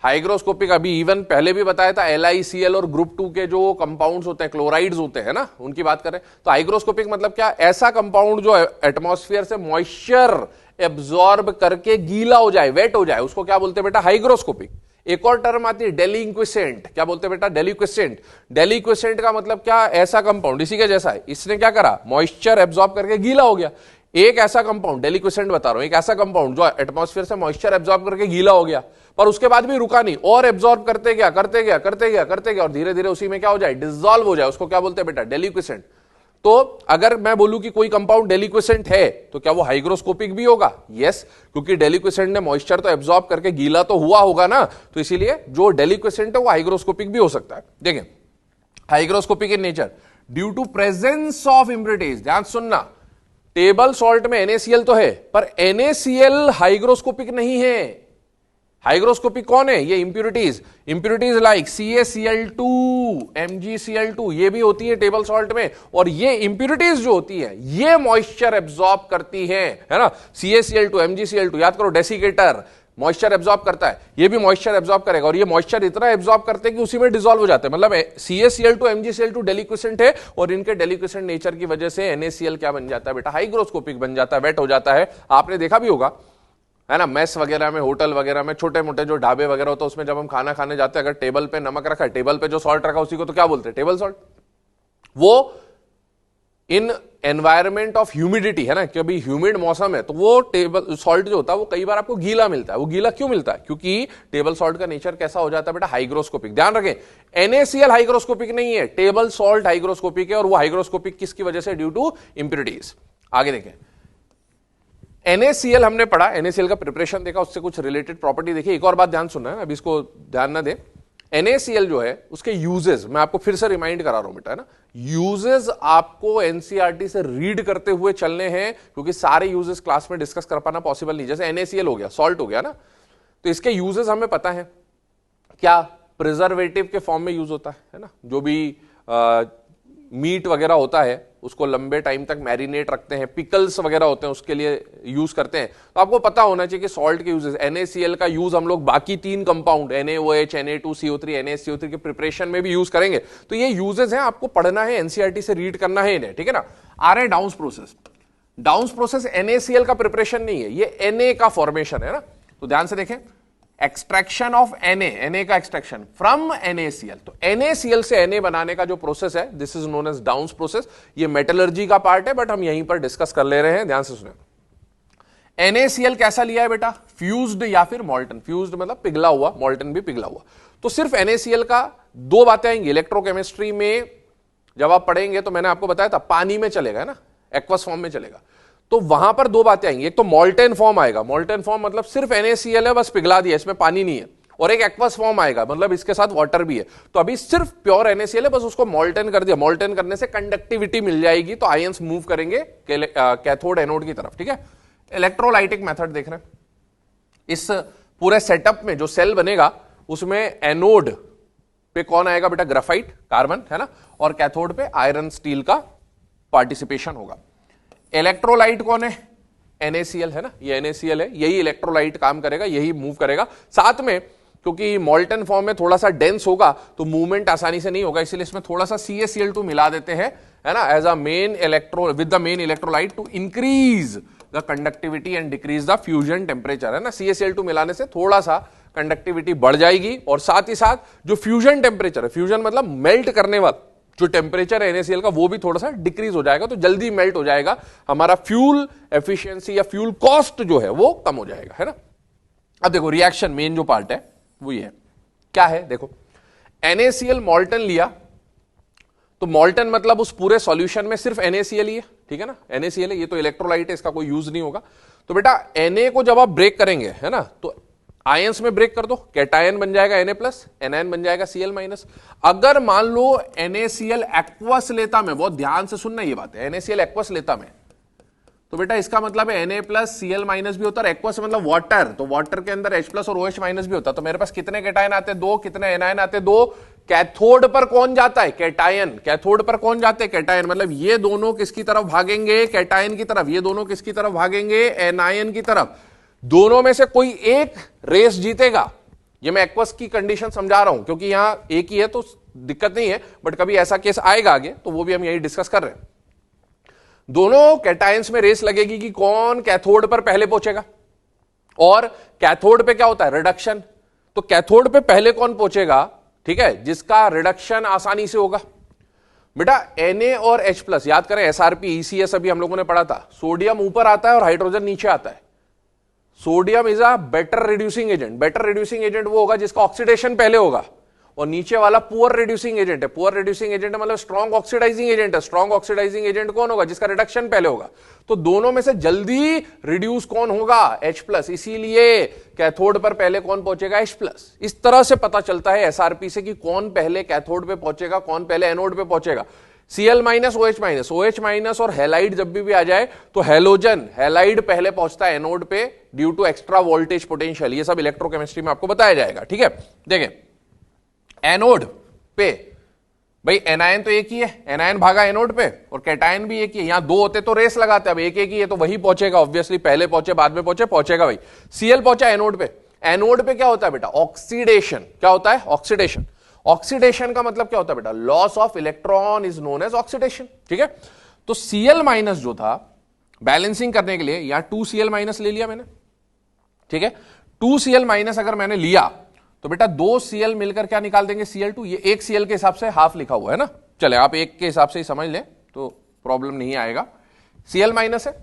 हाइग्रोस्कोपिक अभी इवन पहले भी बताया था, LiCl और ग्रुप 2 के जो कंपाउंड्स होते हैं, क्लोराइड्स होते हैं ना, उनकी बात करें तो हाइग्रोस्कोपिक मतलब क्या, ऐसा कंपाउंड जो एटमॉस्फेयर से मॉइस्चर एब्जॉर्ब करके गीला हो जाए, वेट हो जाए, उसको क्या बोलते हैं बेटा, हाइग्रोस्कोपिक। एक और टर्म आती है डेलिक्विसेंट, क्या बोलते हैं बेटा, डेलिक्विसेंट। डेलिक्विसेंट का मतलब क्या, ऐसा कंपाउंड, इसी के जैसा है, इसने क्या करा, मॉइस्चर एब्जॉर्ब करके गीला हो गया। एक ऐसा कंपाउंड, डेलिक्विसेंट बता रहा हूं, एक ऐसा कंपाउंड जो एटमॉस्फेयर से मॉइस्चर एब्जॉर्ब करके गीला हो गया, पर उसके बाद भी रुका नहीं, और एब्जॉर्ब करते गया करते गया करते गया करते गया, और धीरे धीरे उसी में क्या हो जाए, डिसॉल्व हो जाए, उसको क्या बोलते हैं बेटा, डेलिक्विसेंट। तो अगर मैं बोलूं कि कोई कंपाउंड डेलिक्विसेंट है तो क्या वो हाइग्रोस्कोपिक भी होगा, यस, क्योंकि डेलिक्विसेंट ने मॉइस्चर तो एब्जॉर्ब करके गीला तो हुआ होगा ना, तो इसीलिए जो डेलिक्विसेंट है वो हाइग्रोस्कोपिक भी हो सकता है। देखें, hygroscopic in nature due to presence of impurities. ध्यान सुनना, टेबल सॉल्ट में NaCl तो है, पर NaCl हाइग्रोस्कोपिक नहीं है। हाइग्रोस्कोपिक कौन है, ये impurities, impurities like CaCl2, MgCl2, ये भी होती है टेबल सॉल्ट में, और ये इंप्योरिटीज जो होती है ये मॉइस्चर एब्जॉर्ब करती हैं, है ना। CaCl2, MgCl2, याद करो, डेसिकेटर मॉइस्चर एब्जॉर्ब करता है, ये भी मॉइस्चर एब्जॉर्ब करेगा, और ये मॉइस्चर इतना एब्जॉर्ब करते हैं कि उसी में डिसॉल्व हो जाते हैं। मतलब CaCl2, MgCl2 डेलिक्विसेंट है, और इनके डेलिक्विसेंट नेचर की वजह से NaCl क्या बन जाता है बेटा, हाइग्रोस्कोपिक बन जाता है, वेट हो जाता है। आपने देखा भी होगा, है ना, मेस वगैरह में, होटल वगैरह में, छोटे मोटे जो ढाबे वगैरह होते हैं, उसमें जब हम खाना खाने जाते हैं, अगर टेबल पे नमक रखा है, टेबल पे जो सॉल्ट रखा उसी को तो क्या बोलते हैं, टेबल सॉल्ट। वो इन एनवायरमेंट ऑफ ह्यूमिडिटी, है ना, कि अभी ह्यूमिड मौसम है, तो वो टेबल सॉल्ट जो होता है वो कई बार आपको गीला मिलता है। वो गीला क्यों मिलता है, क्योंकि टेबल सॉल्ट का नेचर कैसा हो जाता है बेटा, हाइग्रोस्कोपिक। ध्यान रखें, NaCl हाइग्रोस्कोपिक नहीं है, टेबल सॉल्ट हाइग्रोस्कोपिक है, और वो हाइग्रोस्कोपिक किसकी वजह से, ड्यू टू इंप्योरिटीज। आगे देखें, NaCl हमने पढ़ा, NaCl का प्रिपरेशन देखा, उससे कुछ रिलेटेड प्रॉपर्टी देखी। एक और बात ध्यान सुनना है, अभी इसको ध्यान ना दे, NaCl जो है उसके यूजेस मैं आपको फिर से रिमाइंड करा रहा हूं बेटा, है ना, यूजेस आपको एनसीईआरटी से रीड करते हुए चलने हैं, क्योंकि सारे यूजेस क्लास में डिस्कस कर पाना पॉसिबल नहीं। जैसे NaCl हो गया, सॉल्ट हो गया ना, तो इसके यूजेस हमें पता है, क्या प्रिजर्वेटिव के फॉर्म में यूज होता है ना, जो भी मीट वगैरह होता है उसको लंबे टाइम तक मैरिनेट रखते हैं, पिकल्स वगैरह होते हैं उसके लिए यूज करते हैं। तो आपको पता होना चाहिए कि सॉल्ट के यूजेस, NaCl का यूज हम लोग बाकी 3 कंपाउंड NaOH, Na2CO3, NaSCO3 के प्रिपरेशन में भी यूज करेंगे। तो ये यूजेस हैं, आपको पढ़ना है, एनसीईआरटी से रीड करना है इन्हें, ठीक है ना। आ रहे downs process, downs process NaCl का प्रिपरेशन नहीं है, ये Na का फॉर्मेशन है ना। तो ध्यान से देखें, एक्सट्रैक्शन ऑफ Na का एक्सट्रैक्शन फ्रॉम NaCl। तो NaCl से Na बनाने का जो प्रोसेस है, this is known as Downs process. ये मेटलर्जी का पार्ट है, बट हम यहीं पर डिस्कस कर ले रहे हैं, ध्यान से सुने। NaCl कैसा लिया है बेटा, फ्यूज्ड या फिर मॉल्टन। फ्यूज्ड मतलब पिघला हुआ, मॉल्टन भी पिघला हुआ। तो सिर्फ NaCl का 2 बातें आएंगी इलेक्ट्रोकेमिस्ट्री में, जब आप पढ़ेंगे तो मैंने आपको बताया था पानी में चलेगा, है ना, एक्वस फॉर्म में चलेगा। तो वहां पर दो बातें आएंगी, एक तो मॉल्टेन फॉर्म आएगा, मॉल्टेन फॉर्म मतलब सिर्फ NaCl है, बस पिघला दिया, इसमें पानी नहीं है, और एक एक्वस फॉर्म आएगा मतलब इसके साथ वाटर भी है। तो अभी सिर्फ प्योर NaCl है, बस उसको मॉल्टेन कर दिया, मॉल्टेन करने से कंडक्टिविटी मिल जाएगी, तो आयंस मूव करेंगे कैथोड एनोड की तरफ, ठीक है। इलेक्ट्रोलाइटिक मेथड देख रहे हैं, इस पूरे सेटअप में जो सेल बनेगा उसमें एनोड पे कौन आएगा बेटा, ग्राफाइट कार्बन है ना, और कैथोड पे आयरन स्टील का पार्टिसिपेशन होगा। इलेक्ट्रोलाइट कौन है, NaCl है ना, ये NaCl है, यही इलेक्ट्रोलाइट काम करेगा, यही मूव करेगा। साथ में क्योंकि मॉल्टन फॉर्म में थोड़ा सा डेंस होगा तो मूवमेंट आसानी से नहीं होगा, इसलिए इसमें थोड़ा सा CaCl2 मिला देते हैं, है ना, as a main electro with the main electrolyte to increase the conductivity and decrease the fusion temperature, है ना। CaCl2 मिलाने से थोड़ा सा कंडक्टिविटी बढ़ जाएगी, और साथ ही साथ जो फ्यूजन टेम्परेचर है, फ्यूजन मतलब मेल्ट करने वाला जो टेम्परेचर है NaCl का, वो भी थोड़ा सा डिक्रीज हो जाएगा, तो जल्दी मेल्ट हो जाएगा, हमारा फ्यूल एफिशिएंसी या फ्यूल कॉस्ट जो है वो कम हो जाएगा, है ना। अब देखो रिएक्शन मेन जो पार्ट है वो ये है, क्या है देखो, NaCl मॉल्टन लिया, तो मॉल्टन मतलब उस पूरे सॉल्यूशन में सिर्फ NaCl ही है, ठीक है ना, NaCl है, ये तो इलेक्ट्रोलाइट है, इसका कोई यूज नहीं होगा। तो बेटा Na को जब आप ब्रेक करेंगे, है ना, तो आयंस में ब्रेक कर दो, कैटायन बन जाएगा Na+, एनायन बन जाएगा Cl-। अगर मान लो NaCl एक्वस लेता मैं, बहुत ध्यान से सुनना ये बात है, NaCl एक्वस लेता मैं, तो बेटा इसका मतलब है Na+ Cl- भी होता है, एक्वस मतलब वाटर, तो वाटर के अंदर H+ और OH- भी होता है। तो मेरे पास कितने कैटायन आते हैं, दो, कितने एनायन आते हैं, दो। कैथोड पर कौन जाता है, कैटायन, कैथोड पर कौन जाते हैं, कैटायन, मतलब ये दोनों किसकी तरफ भागेंगे, कैटायन की तरफ, ये दोनों किसकी तरफ भागेंगे, एनायन की तरफ। दोनों में से कोई एक रेस जीतेगा, ये मैं एक्वस की कंडीशन समझा रहा हूं, क्योंकि यहां एक ही है तो दिक्कत नहीं है, बट कभी ऐसा केस आएगा आगे, तो वो भी हम यही डिस्कस कर रहे हैं। दोनों कैटायंस में रेस लगेगी कि कौन कैथोड पर पहले पहुंचेगा, और कैथोड पे क्या होता है, रिडक्शन, तो कैथोड पे पहले कौन पहुंचेगा, ठीक है, जिसका रिडक्शन आसानी से होगा। बेटा Na और H+, याद करें SRP ECS अभी हम लोगों ने पढ़ा था, सोडियम ऊपर आता है और हाइड्रोजन नीचे आता है। Sodium is a better reducing agent, better reducing agent वो होगा जिसका ऑक्सीडेशन पहले होगा, और नीचे वाला पुअर रिड्यूसिंग एजेंट है। पुअर रिड्यूसिंग एजेंट मतलब स्ट्रॉन्ग ऑक्सीडाइजिंग एजेंट है, स्ट्रॉन्ग ऑक्सीडाइजिंग एजेंट कौन होगा, जिसका रिडक्शन पहले होगा। तो दोनों में से जल्दी रिड्यूस कौन होगा, H+, इसीलिए कैथोड पर पहले कौन पहुंचेगा, H+। इस तरह से पता चलता है SRP से कि कौन पहले कैथोड पे पहुंचेगा, कौन पहले एनोड पे पहुंचेगा। Cl- OH- और हैलाइड जब भी आ जाए तो हैलोजन, हैलाइड पहले पहुंचता है एनोड पे due to extra voltage potential, ये सब इलेक्ट्रोकेमिस्ट्री में आपको बताया जाएगा, ठीक है। देखें एनोड पे भाई एनायन तो एक ही है, एनायन भागा एनोड पे, और कैटायन भी एक ही है, यहां दो होते तो रेस लगाते, अब एक एक ही है तो वही पहुंचेगा, ऑब्वियसली पहले पहुंचे बाद में पहुंचे, पहुंचेगा भाई। Cl पहुंचा एनोड पे, एनोड पे क्या होता है बेटा, ऑक्सीडेशन, क्या होता है, ऑक्सीडेशन। ऑक्सीडेशन का मतलब क्या होता है बेटा, loss of electron is known as oxidation, ठीक है। तो Cl- जो था बैलेंसिंग करने के लिए यहां 2Cl- ले लिया मैंने, ठीक है। 2Cl- अगर मैंने लिया तो बेटा 2Cl मिलकर क्या निकाल देंगे, Cl2, ये एक Cl के हिसाब से हाफ लिखा हुआ है ना, चले आप एक के हिसाब से ही समझ लें तो प्रॉब्लम नहीं आएगा। Cl- है,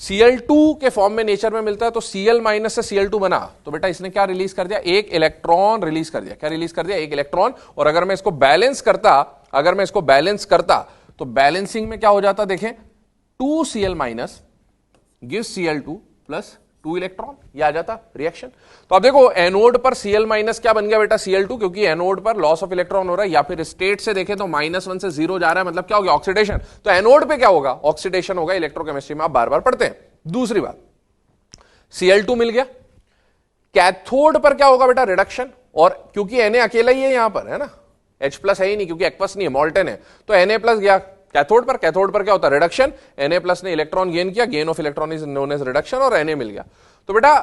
Cl2 के फॉर्म में नेचर में मिलता है, तो Cl- से Cl2 बना, तो बेटा इसने क्या रिलीज कर दिया, एक इलेक्ट्रॉन रिलीज कर दिया, क्या रिलीज कर दिया, एक इलेक्ट्रॉन। और अगर मैं इसको बैलेंस करता, तो बैलेंसिंग में क्या हो जाता, देखें 2Cl- gives Cl2 plus 2 electron, ये आ जाता रिएक्शन। तो अब देखो एनोड पर Cl- क्या बन गया बेटा, Cl2, क्योंकि एनोड पर लॉस ऑफ इलेक्ट्रॉन हो रहा है, या फिर स्टेट से देखें तो -1 से 0 जा रहा है, मतलब क्या हो गया, ऑक्सीडेशन। तो एनोड पे क्या होगा, ऑक्सीडेशन होगा, इलेक्ट्रोकेमिस्ट्री में आप बार बार पढ़ते हैं। दूसरी बात, Cl2 मिल गया, कैथोड पर क्या होगा बेटा, रिडक्शन, और क्योंकि Na अकेला ही है यहां पर, है ना, H+ है ही नहीं क्योंकि एक्वस नहीं है, मॉल्टन है, तो Na+ गया कैथोड पर, कैथोड पर क्या होता है, रिडक्शन, Na+ ने इलेक्ट्रॉन गेन किया, gain of electron is known as reduction, और Na मिल गया। तो बेटा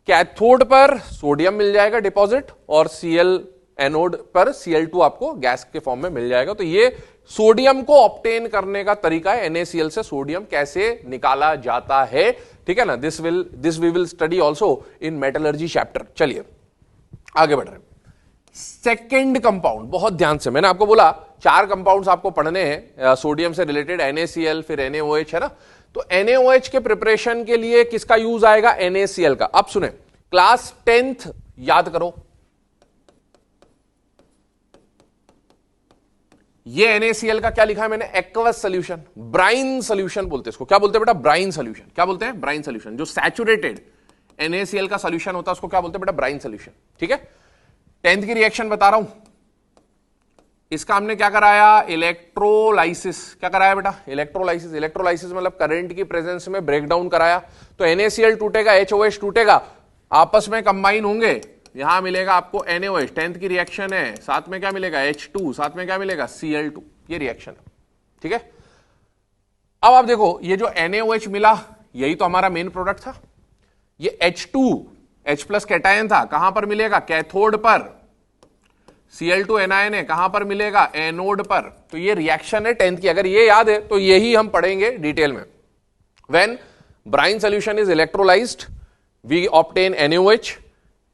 कैथोड पर सोडियम मिल जाएगा डिपॉजिट, और Cl एनोड पर Cl2 आपको गैस के फॉर्म में मिल जाएगा। तो ये सोडियम को ऑब्टेन करने का तरीका है, NaCl से सोडियम कैसे निकाला जाता है, ठीक है ना। This we will study also in metallurgy chapter. चलिए आगे बढ़ रहे हैं। सेकेंड कंपाउंड, बहुत ध्यान से, मैंने आपको बोला 4 कंपाउंड्स आपको पढ़ने हैं सोडियम से रिलेटेड, NaCl, फिर NaOH, है ना। तो NaOH के प्रिपरेशन के लिए किसका यूज आएगा, NaCl का। अब सुने, क्लास 10th याद करो, ये NaCl का क्या लिखा है मैंने, एक्वस सोल्यूशन, ब्राइन सोल्यूशन बोलते हैं इसको। क्या बोलते हैं बेटा, ब्राइन सोल्यूशन। क्या बोलते हैं, ब्राइन सोल्यूशन। जो सैचुरेटेड NaCl का सोल्यूशन होता है उसको क्या बोलते हैं बेटा, ब्राइन सोल्यूशन। ठीक है, 10th की रिएक्शन बता रहा हूं। इसका हमने क्या कराया, इलेक्ट्रोलाइसिस। क्या कराया बेटा, इलेक्ट्रोलाइसिस। इलेक्ट्रोलाइसिस मतलब करंट की प्रेजेंस में ब्रेकडाउन कराया। तो NaCl टूटेगा, HOH टूटेगा, आपस में कंबाइन होंगे, यहां मिलेगा आपको NaOH। 10th की रिएक्शन है, साथ में क्या मिलेगा, H2, साथ में क्या मिलेगा, Cl2। ये रिएक्शन है। ठीक है, अब आप देखो ये जो NaOH मिला यही तो हमारा मेन प्रोडक्ट था। ये H2 H+ कैटायन था, कहां पर मिलेगा, कैथोड पर। Cl2 एनायन है, कहां पर मिलेगा, एनोड पर। तो ये रिएक्शन है 10th की, अगर ये याद है तो यही हम पढ़ेंगे डिटेल में। When brine solution is electrolysed we obtain NaOH,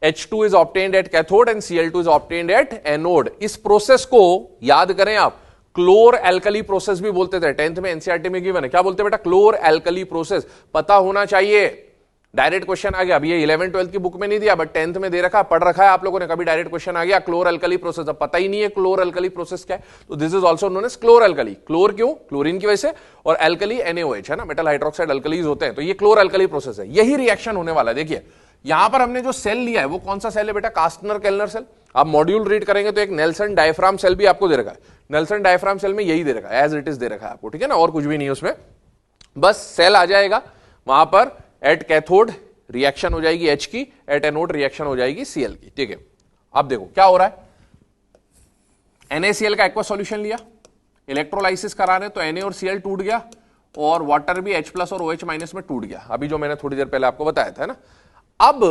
H2 is obtained at cathode and Cl2 is obtained at anode। इस प्रोसेस को याद करें आप, क्लोर एल्कली प्रोसेस भी बोलते थे। 10th में एनसीईआरटी में गिवन है, क्या बोलते हैं बेटा, क्लोर एल्कली प्रोसेस। पता होना चाहिए, डायरेक्ट क्वेश्चन आ गया। अब ये 11th 12th की बुक में नहीं दिया, बट 10th में दे रखा, पढ़ रखा है आप लोगों ने, कभी डायरेक्ट क्वेश्चन आ गया क्लोर एल्कली प्रोसेस। अब पता ही नहीं है क्लोर एल्कली प्रोसेस क्या है, तो this is also known as chlor alkali. Chlor क्यों, क्लोरीन की वजह से, और एल्कली NaOH है ना, मेटल हाइड्रोक्साइड अल्कलीज होते हैं। तो ये क्लोर एल्कली प्रोसेस है, यही रिएक्शन होने वाला है। देखिए यहां पर हमने जो सेल लिया है वो कौन सा सेल है बेटा, कास्टनर केल्नर सेल। आप मॉड्यूल रीड करेंगे तो एक नेल्सन डायफ्राम सेल भी आपको दे रखा है। नेल्सन डायफ्राम सेल में यही दे रखा है, एज इट इज दे रखा है आपको। ठीक है ना, और कुछ भी नहीं है उसमें, बस सेल आ जाएगा वहां पर। एट कैथोड रिएक्शन हो जाएगी H की, एट एनोड रिएक्शन हो जाएगी Cl की। ठीक है, अब देखो क्या हो रहा है। NaCl का एक्वा सॉल्यूशन लिया, इलेक्ट्रोलाइसिस करा रहे तो Na और Cl टूट गया, और वाटर भी H+ और OH- में टूट गया, अभी जो मैंने थोड़ी देर पहले आपको बताया था ना। अब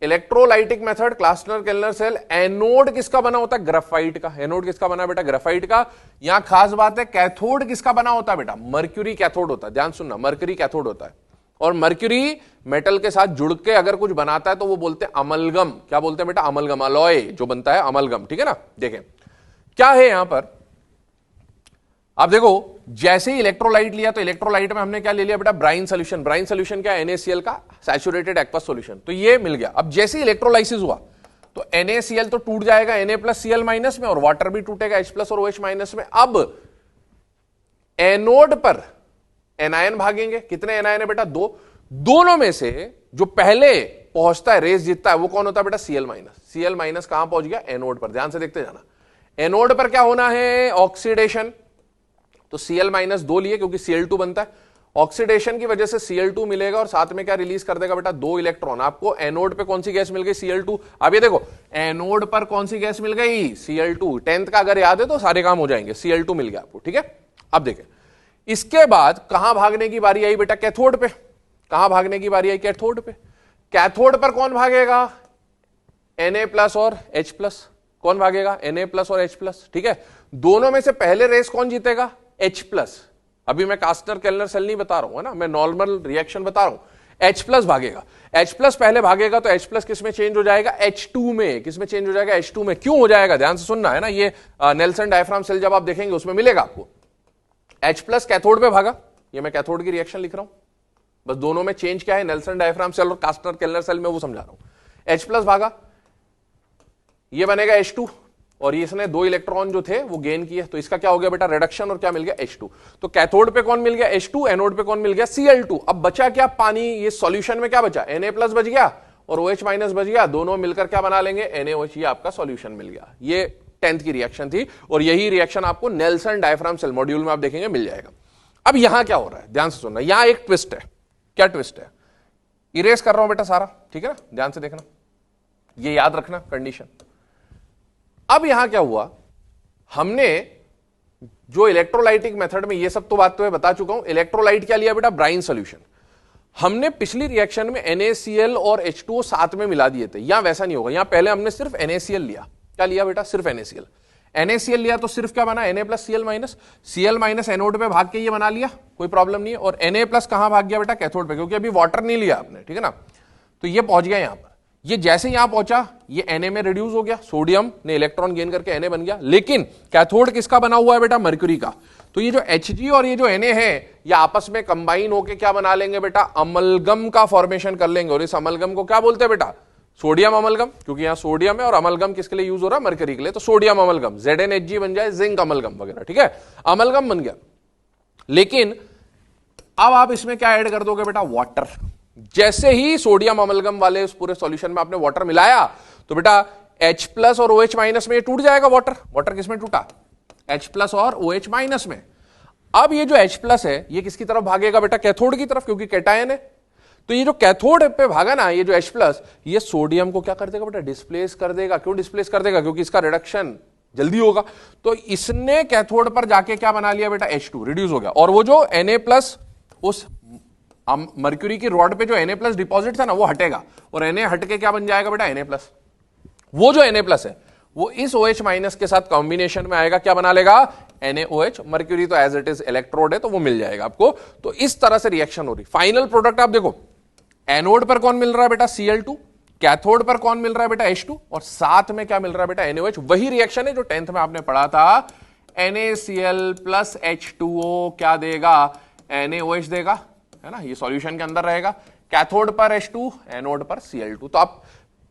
इलेक्ट्रोलाइटिक मेथड, क्लास्टनर केल्नर सेल। एनोड किसका बना होता है, ग्रेफाइट का। एनोड किसका बना बेटा, ग्रेफाइट का। यहां खास बात है, कैथोड किसका बना होता है बेटा, मर्क्यूरी कैथोड होता है। ध्यान सुनना, मर्क्यूरी कैथोड होता है। और मर्क्यूरी मेटल के साथ जुड़ के अगर कुछ बनाता है तो वो बोलते हैं अमलगम। क्या बोलते हैं बेटा, अमलगम। अलॉय जो बनता है, अमलगम। ठीक है ना, देखें क्या है यहां पर। आप देखो जैसे ही इलेक्ट्रोलाइट लिया तो इलेक्ट्रोलाइट में हमने क्या ले लिया बेटा, ब्राइन सोल्यूशन। ब्राइन सोल्यूशन क्या है, NaCl का सैचुरेटेड एक्वस सॉल्यूशन। तो ये मिल गया। अब जैसे ही इलेक्ट्रोलाइसिस हुआ तो NaCl तो टूट जाएगा Na+Cl- में, और वाटर भी टूटेगा H+ और OH- में। अब एनोड पर एनायन भागेंगे। कितने एनायन है बेटा, दो। दोनों में से जो पहले पहुंचता है, रेस जीतता है, वो कौन होता है बेटा, Cl-। Cl- कहां पहुंच गया, एनोड पर। ध्यान से देखते जाना, एनोड पर क्या होना है, ऑक्सीडेशन। तो Cl- 2 लिए क्योंकि Cl2 बनता है। ऑक्सीडेशन की वजह से Cl2 मिलेगा, और साथ में क्या रिलीज कर देगा बेटा, 2 इलेक्ट्रॉन। आपको एनोड पे कौन सी गैस मिल गई, Cl2। अब ये देखो एनोड पर कौन सी गैस मिल गई, Cl2। 10th का अगर याद है तो सारे काम हो जाएंगे। Cl2 मिल गया आपको। ठीक है, अब देखें इसके बाद कहां भागने की बारी आई बेटा, कैथोड पे। कहां भागने की बारी आई, कैथोड पे। कैथोड पर कौन भागेगा, Na+ और H+। कौन भागेगा, Na+ और H+। ठीक है, दोनों में से पहले रेस कौन जीतेगा, H+। अभी मैं कास्टनर केल्नर सेल नहीं बता रहा हूं, है ना, मैं नॉर्मल रिएक्शन बता रहा हूं। H+ भागेगा, H+ पहले भागेगा तो H+ किस में चेंज हो जाएगा, H2 में। किस में चेंज हो जाएगा, H2 में। क्यों हो जाएगा, ध्यान से सुनना है ना, ये नेल्सन डायफ्राम सेल जब आप देखेंगे उसमें मिलेगा आपको। H+ कैथोड पे भागा, ये मैं कैथोड की रिएक्शन लिख रहा हूं, बस दोनों में चेंज क्या है, नेल्सन डायफ्राम सेल और कास्टनर केल्नर सेल में वो समझा रहा हूं। H+ भागा, ये बनेगा H2, और ये इसने 2 इलेक्ट्रॉन जो थे वो गेन किए, तो इसका क्या हो गया बेटा, रिडक्शन, और क्या मिल गया, H2। तो कैथोड पे कौन मिल गया, H2। एनोड पे कौन मिल गया, Cl2। अब बचा क्या, पानी। ये सॉल्यूशन में क्या बचा, Na+ बच गया और OH- बच गया, दोनों मिलकर क्या बना लेंगे, NaOH। ये आपका सॉल्यूशन मिल गया। ये 10th की रिएक्शन थी, और यही रिएक्शन आपको नेल्सन डायफ्राम सेल मॉड्यूल में आप देखेंगे मिल जाएगा। अब यहां क्या हो रहा है, ध्यान से सुनना, यहां एक ट्विस्ट है। क्या ट्विस्ट है, इरेज कर रहा हूं बेटा सारा, ठीक है ना, ध्यान से देखना, ये याद रखना कंडीशन। अब यहां क्या हुआ, हमने जो इलेक्ट्रोलाइटिक मेथड में, ये सब तो बात तो मैं बता चुका हूं। इलेक्ट्रोलाइट क्या लिया बेटा, ब्राइन सॉल्यूशन। हमने पिछली रिएक्शन में NaCl और H2O साथ में मिला दिए थे, यहां वैसा नहीं होगा। यहां पहले हमने सिर्फ NaCl लिया। क्या लिया बेटा, सिर्फ NaCl। NaCl लिया तो सिर्फ क्या बना, Na+Cl-। Cl- एनोड पे भाग के ये बना लिया, कोई प्रॉब्लम नहीं है। और Na+ कहां भाग गया बेटा, कैथोड पे, क्योंकि अभी वाटर नहीं लिया आपने, ठीक है ना। तो ये पहुंच गया यहां पर। ये जैसे यहां पहुंचा, ये Na में रिड्यूस हो गया, सोडियम ने इलेक्ट्रॉन गेन करके Na बन गया। लेकिन कैथोड किसका बना हुआ है बेटा, मर्क्यूरी का। तो ये जो Hg और ये जो Na है, ये आपस में कंबाइन होके क्या बना लेंगे बेटा, अमलगम का फॉर्मेशन कर लेंगे। और इस अमलगम को क्या बोलते हैं बेटा, सोडियम अमलगम, क्योंकि यहां सोडियम है और अमलगम किसके लिए यूज हो रहा है, मरकरी के लिए, तो सोडियम अमलगम, ZnHg बन जाए जिंक अमलगम वगैरह, ठीक है, अमलगम बन गया। लेकिन अब आप इसमें क्या ऐड कर दोगे बेटा, वाटर। जैसे ही सोडियम अमलगम वाले उस पूरे सॉल्यूशन में आपने वाटर मिलाया तो बेटा H+ और OH- में ये टूट जाएगा वाटर। वाटर किसमें टूटा, H+ और OH- में। अब ये जो H+ है ये किसकी तरफ भागेगा बेटा, कैथोड की तरफ, क्योंकि कैटायन है। तो ये जो कैथोड पे भागा ना, ये जो H+, ये सोडियम को क्या कर देगा बेटा, डिस्प्लेस कर देगा। क्यों डिस्प्लेस कर देगा, क्योंकि इसका रिडक्शन जल्दी होगा। तो इसने कैथोड पर जाके क्या बना लिया बेटा, H2 रिड्यूस हो गया। और वो जो Na+ उस मर्क्यूरी की रॉड पे जो Na+ डिपॉजिट था ना, वो हटेगा और Na हट के क्या बन जाएगा बेटा, Na+। वो जो Na+ है वो इस OH- के साथ कॉम्बिनेशन में आएगा, क्या बना लेगा, NaOH। मर्क्यूरी तो एज इट इज इलेक्ट्रोड है तो वो मिल जाएगा आपको। तो इस तरह से रिएक्शन हो रही। फाइनल प्रोडक्ट आप देखो, एनोड पर कौन मिल रहा है बेटा, Cl2, कैथोड पर कौन मिल रहा है बेटा, H2, और साथ में क्या मिल रहा है बेटा, NaOH। वही रिएक्शन है जो 10th में आपने पढ़ा था, NaCl + H2O क्या देगा, NaOH देगा, है ना, ये सॉल्यूशन के अंदर रहेगा। कैथोड पर H2, एनोड पर Cl2। तो आप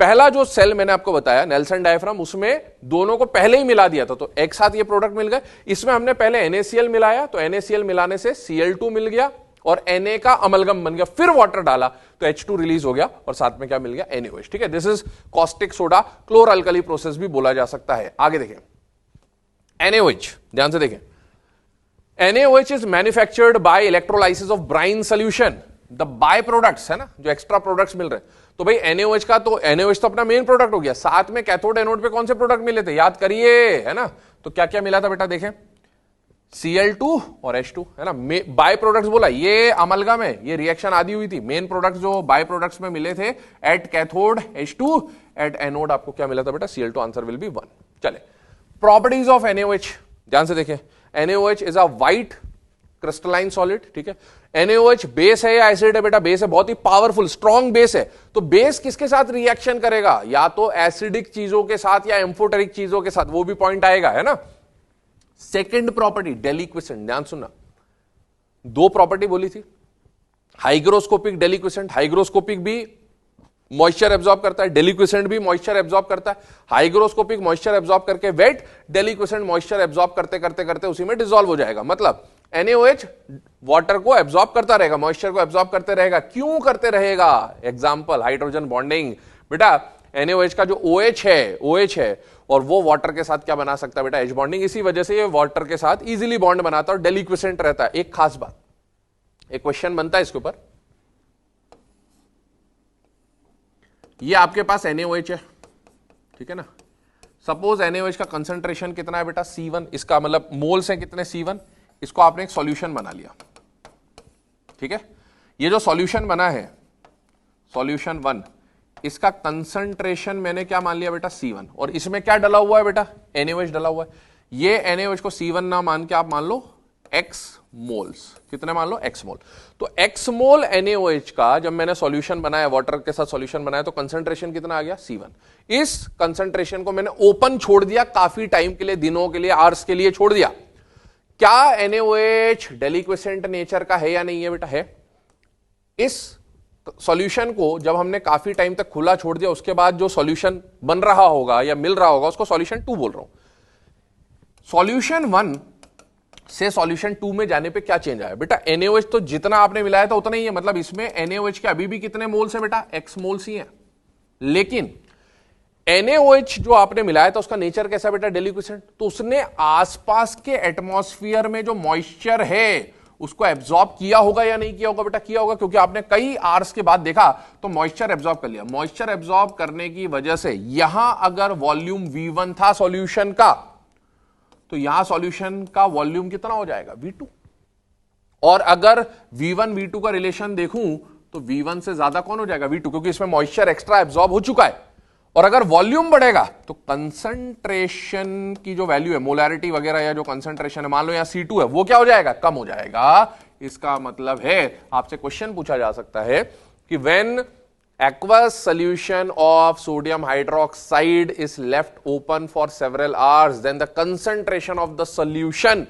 पहला जो सेल मैंने आपको बताया नेल्सन डायफ्राम, उसमें दोनों को पहले ही मिला दिया था, तो एक साथ ये प्रोडक्ट मिल गए। इसमें हमने पहले NaCl मिलाया, तो NaCl मिलाने से Cl2 मिल गया और Na का अमलगम बन गया, फिर वाटर डाला तो H2 रिलीज हो गया और साथ में क्या मिल गया, NaOH। ठीक है, this is caustic soda क्लोर alkali process भी बोला जा सकता है। आगे देखें, NaOH, ध्यान से देखें, NaOH is manufactured by electrolysis of brine solution. The by products है ना, जो एक्स्ट्रा प्रोडक्ट्स मिल रहे हैं। तो भाई NaOH का तो NaOH तो अपना मेन प्रोडक्ट हो गया, साथ में कैथोड एनोड पे कौन से प्रोडक्ट मिले थे, याद करिए, है ना। तो क्या क्या मिला था बेटा, देखें, Cl2 और H2, है ना। बाय प्रोडक्ट्स बोला, ये अमलगम है, ये रिएक्शन आदि हुई थी। मेन प्रोडक्ट्स जो बाय प्रोडक्ट्स में मिले थे, at cathode H2, at anode आपको क्या मिला था बेटा, Cl2। Answer will be 1। चले, प्रॉपर्टीज ऑफ NaOH, ध्यान से देखें। NaOH is a white crystalline solid, ठीक है। NaOH बेस है या एसिड है बेटा, बेस है, बहुत ही पावरफुल स्ट्रॉन्ग बेस है। तो बेस किसके साथ रिएक्शन करेगा, या तो एसिडिक चीजों के साथ या एम्फोटेरिक चीजों के साथ, वो भी पॉइंट आएगा, है ना। सेकेंड प्रॉपर्टी डेलिक्विसेंट, ध्यान सुनना, दो प्रॉपर्टी बोली थी, हाइग्रोस्कोपिक डेलिक्विसेंट। हाइग्रोस्कोपिक भी मॉइस्चर एब्जॉर्ब करता है, डेलिक्विसेंट भी मॉइस्चर एब्जॉर्ब करता है। हाइग्रोस्कोपिक मॉइस्चर एब्जॉर्ब करके वेट, डेलिक्विसेंट मॉइस्चर एब्जॉर्ब करते करते करते उसी में डिसॉल्व हो जाएगा। मतलब NaOH वाटर को एब्जॉर्ब करता रहेगा, मॉइस्चर को एब्जॉर्ब करते रहेगा। क्यों करते रहेगा, एग्जांपल हाइड्रोजन बॉन्डिंग। बेटा NaOH का जो OH है और वो वाटर के साथ क्या बना सकता है बेटा, H बॉन्डिंग। इसी वजह से ये वाटर के साथ इजीली बॉन्ड बनाता है और डेलिक्विसेंट रहता है। एक खास बात, एक क्वेश्चन बनता है इसके ऊपर, ये आपके पास NaOH है, ठीक है ना। सपोज NaOH का कंसंट्रेशन कितना है बेटा, C1। इसका मतलब मोल्स है कितने, C1। इसको आपने एक सॉल्यूशन बना लिया, ठीक है। ये जो सॉल्यूशन बना है, सॉल्यूशन 1, इसका कंसंट्रेशन मैंने क्या मान लिया बेटा, C1। और इसमें क्या डला हुआ है बेटा, NaOH डला हुआ है। ये NaOH को C1 ना मान के आप मान लो X मोल्स। कितने मान लो, X मोल। तो X मोल NaOH का जब मैंने सॉल्यूशन बनाया, वाटर के साथ सॉल्यूशन बनाया, तो कंसंट्रेशन कितना आ गया, C1। इस कंसंट्रेशन को मैंने ओपन छोड़ दिया काफी टाइम के लिए, दिनों के लिए, आवर्स के लिए छोड़ दिया। क्या NaOH डेलिक्विसेंट नेचर का है या नहीं है बेटा, है। इस सॉल्यूशन को जब हमने काफी टाइम तक खुला छोड़ दिया, उसके बाद जो सॉल्यूशन बन रहा होगा या मिल रहा होगा, उसको सॉल्यूशन 2 बोल रहा हूं। सॉल्यूशन 1 से सॉल्यूशन 2 में जाने पे क्या चेंज आया बेटा, NaOH तो जितना आपने मिलाया था उतना ही है। मतलब इसमें NaOH के अभी भी कितने मोल्स हैं बेटा, X मोल्स ही हैं। लेकिन NaOH जो आपने मिलाया था उसका नेचर कैसा बेटा, डेलिक्विसेंट। तो उसने आसपास के एटमॉस्फेयर में जो मॉइस्चर है उसको एब्जॉर्ब किया होगा या नहीं किया होगा बेटा, किया होगा, क्योंकि आपने कई आवर्स के बाद देखा तो मॉइस्चर एब्जॉर्ब कर लिया। मॉइस्चर एब्जॉर्ब करने की वजह से यहां अगर वॉल्यूम V1 था सॉल्यूशन का, तो यहां सॉल्यूशन का वॉल्यूम कितना हो जाएगा, V2। और अगर V1 V2 का रिलेशन देखूं तो V1 से ज्यादा कौन हो जाएगा, V2, क्योंकि इसमें मॉइस्चर एक्स्ट्रा एब्जॉर्ब हो चुका है। और अगर वॉल्यूम बढ़ेगा तो कंसंट्रेशन की जो वैल्यू है, मोलैरिटी वगैरह, या जो कंसंट्रेशन है, मान लो यहाँ C2 है, वो क्या हो जाएगा, कम हो जाएगा। इसका मतलब है, आपसे क्वेश्चन पूछा जा सकता है कि when aqueous solution of sodium hydroxide is left open for several hours, then the concentration of the solution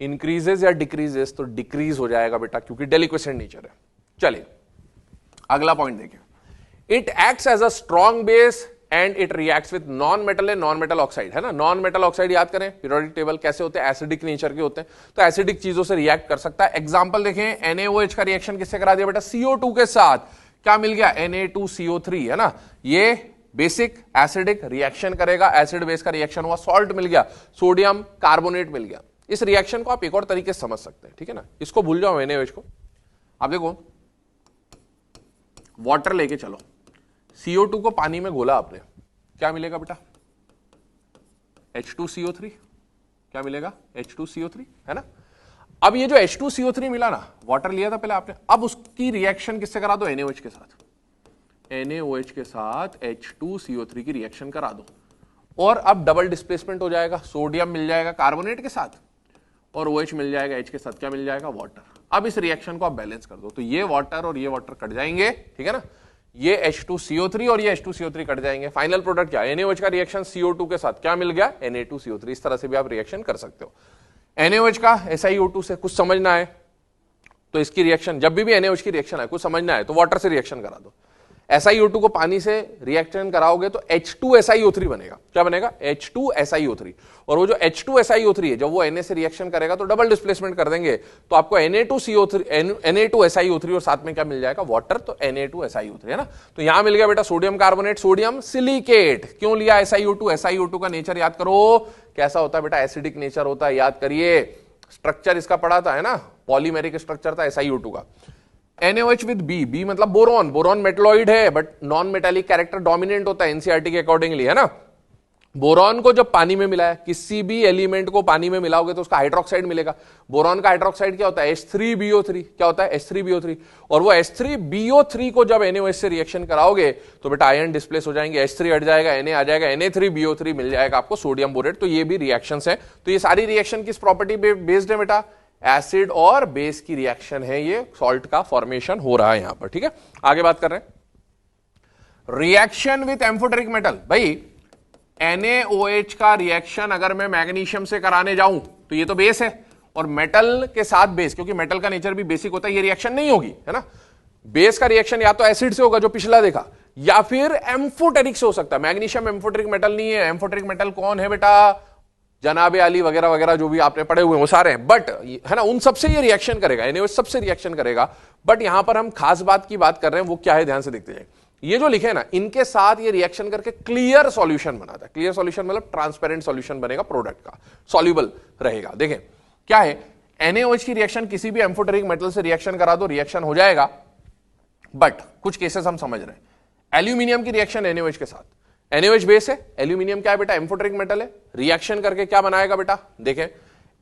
increases या decreases, तो decrease हो जाएगा बेटा, क्योंकि डेलिक्विसेंट नेचर है। चलिए अगला पॉइंट देखिए, it acts as a strong base and it reacts with non metal and non metal oxide, है ना। नॉन मेटल ऑक्साइड याद करें, पीरियोडिक टेबल कैसे होते हैं, एसिडिक नेचर के होते हैं, तो एसिडिक चीजों से रिएक्ट कर सकता है। एग्जांपल देखें, NaOH का रिएक्शन किससे करा दिया बेटा, CO2 के साथ, क्या मिल गया, Na2CO3, है ना। ये बेसिक एसिडिक रिएक्शन करेगा, एसिड बेस का रिएक्शन हुआ, सॉल्ट मिल गया, सोडियम कार्बोनेट मिल गया। इस रिएक्शन को आप एक और तरीके से समझ सकते हैं, ठीक है ना। इसको भूल जाओ NaOH को, आप देखो वाटर लेके चलो, CO2 को पानी में घोला आपने, क्या मिलेगा बेटा, H2CO3, क्या मिलेगा, H2CO3, है ना। अब ये जो H2CO3 मिला ना, वाटर लिया था पहले आपने, अब उसकी रिएक्शन किससे करा दो, NaOH के साथ, NaOH के साथ H2CO3 की रिएक्शन करा दो, और अब डबल डिस्प्लेसमेंट हो जाएगा, सोडियम मिल जाएगा कार्बोनेट के साथ और OH मिल जाएगा H के साथ, क्या मिल जाएगा, वाटर। अब इस रिएक्शन को आप बैलेंस कर दो, तो ये वाटर और ये वाटर कट जाएंगे, ठीक है ना, ये H2CO3 और ये H2CO3 कट जाएंगे। फाइनल प्रोडक्ट क्या, NaOH का रिएक्शन CO2 के साथ क्या मिल गया, Na2CO3। इस तरह से भी आप रिएक्शन कर सकते हो। NaOH का SiO2 से कुछ समझना है तो इसकी रिएक्शन, जब भी NaOH की रिएक्शन है कुछ समझना है तो वाटर से रिएक्शन करा दो। SiO2 को पानी से रिएक्शन कराओगे तो H2SiO3 बनेगा, क्या बनेगा, H2SiO3। और वो जो H2SiO3 है जब वो Na से रिएक्शन करेगा तो डबल डिस्प्लेसमेंट कर देंगे, तो आपको Na2SiO3 और साथ में क्या मिल जाएगा, वाटर, तो Na2SiO3, है ना। तो यहां मिल गया बेटा सोडियम कार्बोनेट, सोडियम सिलिकेट। क्यों लिया SiO2 का नेचर याद करो, कैसा होता है बेटा, एसिडिक नेचर होता है, याद करिए। स्ट्रक्चर इसका पढ़ा था, है ना, पॉलीमेरिक स्ट्रक्चर था SiO2 का। NaOH विद B मतलब बोरॉन, बोरॉन मेटलॉइड है but non metallic character dominant होता है NCERT के अकॉर्डिंगली, है ना। बोरॉन को जब पानी में मिलाया, किसी भी एलिमेंट को पानी में मिलाओगे तो उसका हाइड्रोक्साइड मिलेगा। बोरॉन का हाइड्रोक्साइड क्या होता है, H3BO3, क्या होता है, H3BO3। और वो H3BO3 को जब NaOH से रिएक्शन कराओगे तो बेटा आयन डिस्प्लेस हो जाएंगे, H3 हट जाएगा, Na आ जाएगा, Na3BO3 मिल जाएगा आपको, सोडियम बोरेट। तो ये भी रिएक्शंस है। तो ये सारी रिएक्शन किस प्रॉपर्टी पे बेस्ड है बेटा, एसिड और बेस की रिएक्शन है, ये सॉल्ट का फॉर्मेशन हो रहा है यहां पर, ठीक है। आगे बात कर रहे हैं रिएक्शन विथ एम्फोटेरिक मेटल। भाई NaOH का रिएक्शन अगर मैं मैग्नीशियम से कराने जाऊं तो ये तो बेस है, और मेटल के साथ बेस, क्योंकि मेटल का नेचर भी बेसिक होता है, ये रिएक्शन नहीं होगी, है ना। बेस का रिएक्शन या तो एसिड से होगा जो पिछला देखा, या फिर एम्फोटेरिक से हो सकता है। मैग्नीशियम एम्फोटेरिक मेटल नहीं है। एम्फोटेरिक मेटल कौन है बेटा, जनाबे अली वगैरह वगैरह जो भी आपने पढ़े हुए हैं वो सारे हैं, बट है ना, उन सबसे ये रिएक्शन करेगा, NaOH सबसे रिएक्शन करेगा। बट यहां पर हम खास बात की बात कर रहे हैं, वो क्या है, ध्यान से देखते जाए। ये जो लिखे ना, इनके साथ ये रिएक्शन करके क्लियर सॉल्यूशन बनाता है। क्लियर सॉल्यूशन मतलब ट्रांसपेरेंट सॉल्यूशन बनेगा प्रोडक्ट का, सॉल्युबल रहेगा। देखें क्या है, NaOH की रिएक्शन किसी भी एम्फोटेरिक मेटल से रिएक्शन करा दो, रिएक्शन हो जाएगा। बट कुछ केसेस हम समझ रहे हैं, एल्यूमिनियम की रिएक्शन NaOH के साथ, NaOH बेस है, एल्यूमिनियम क्या है बेटा, एम्फोटेरिक मेटल है, रिएक्शन करके क्या बनाएगा बेटा, देखें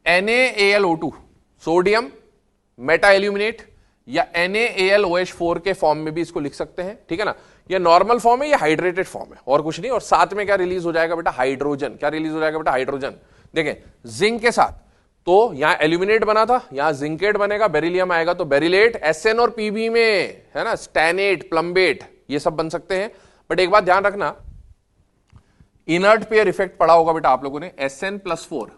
NaAlO2 सोडियम मेटा एल्यूमिनेट, या NaAlOH4 के फॉर्म में भी इसको लिख सकते हैं, ठीक है ना। ये नॉर्मल फॉर्म है, ये हाइड्रेटेड फॉर्म है और कुछ नहीं। और साथ में क्या रिलीज हो जाएगा बेटा, हाइड्रोजन। क्या रिलीज हो जाएगा बेटा, हाइड्रोजन। देखें जिंक के साथ, तो यहां एल्यूमिनेट बना था, यहां जिंकेट बनेगा, बेरिलियम आएगा तो बेरिलेट, SN और PB में, है ना, स्टैनेट, प्लम्बेट, ये सब बन सकते हैं। बट एक बात ध्यान रखना, इनर्ट पेयर इफेक्ट पढ़ा होगा बेटा आप लोगों ने, SN+4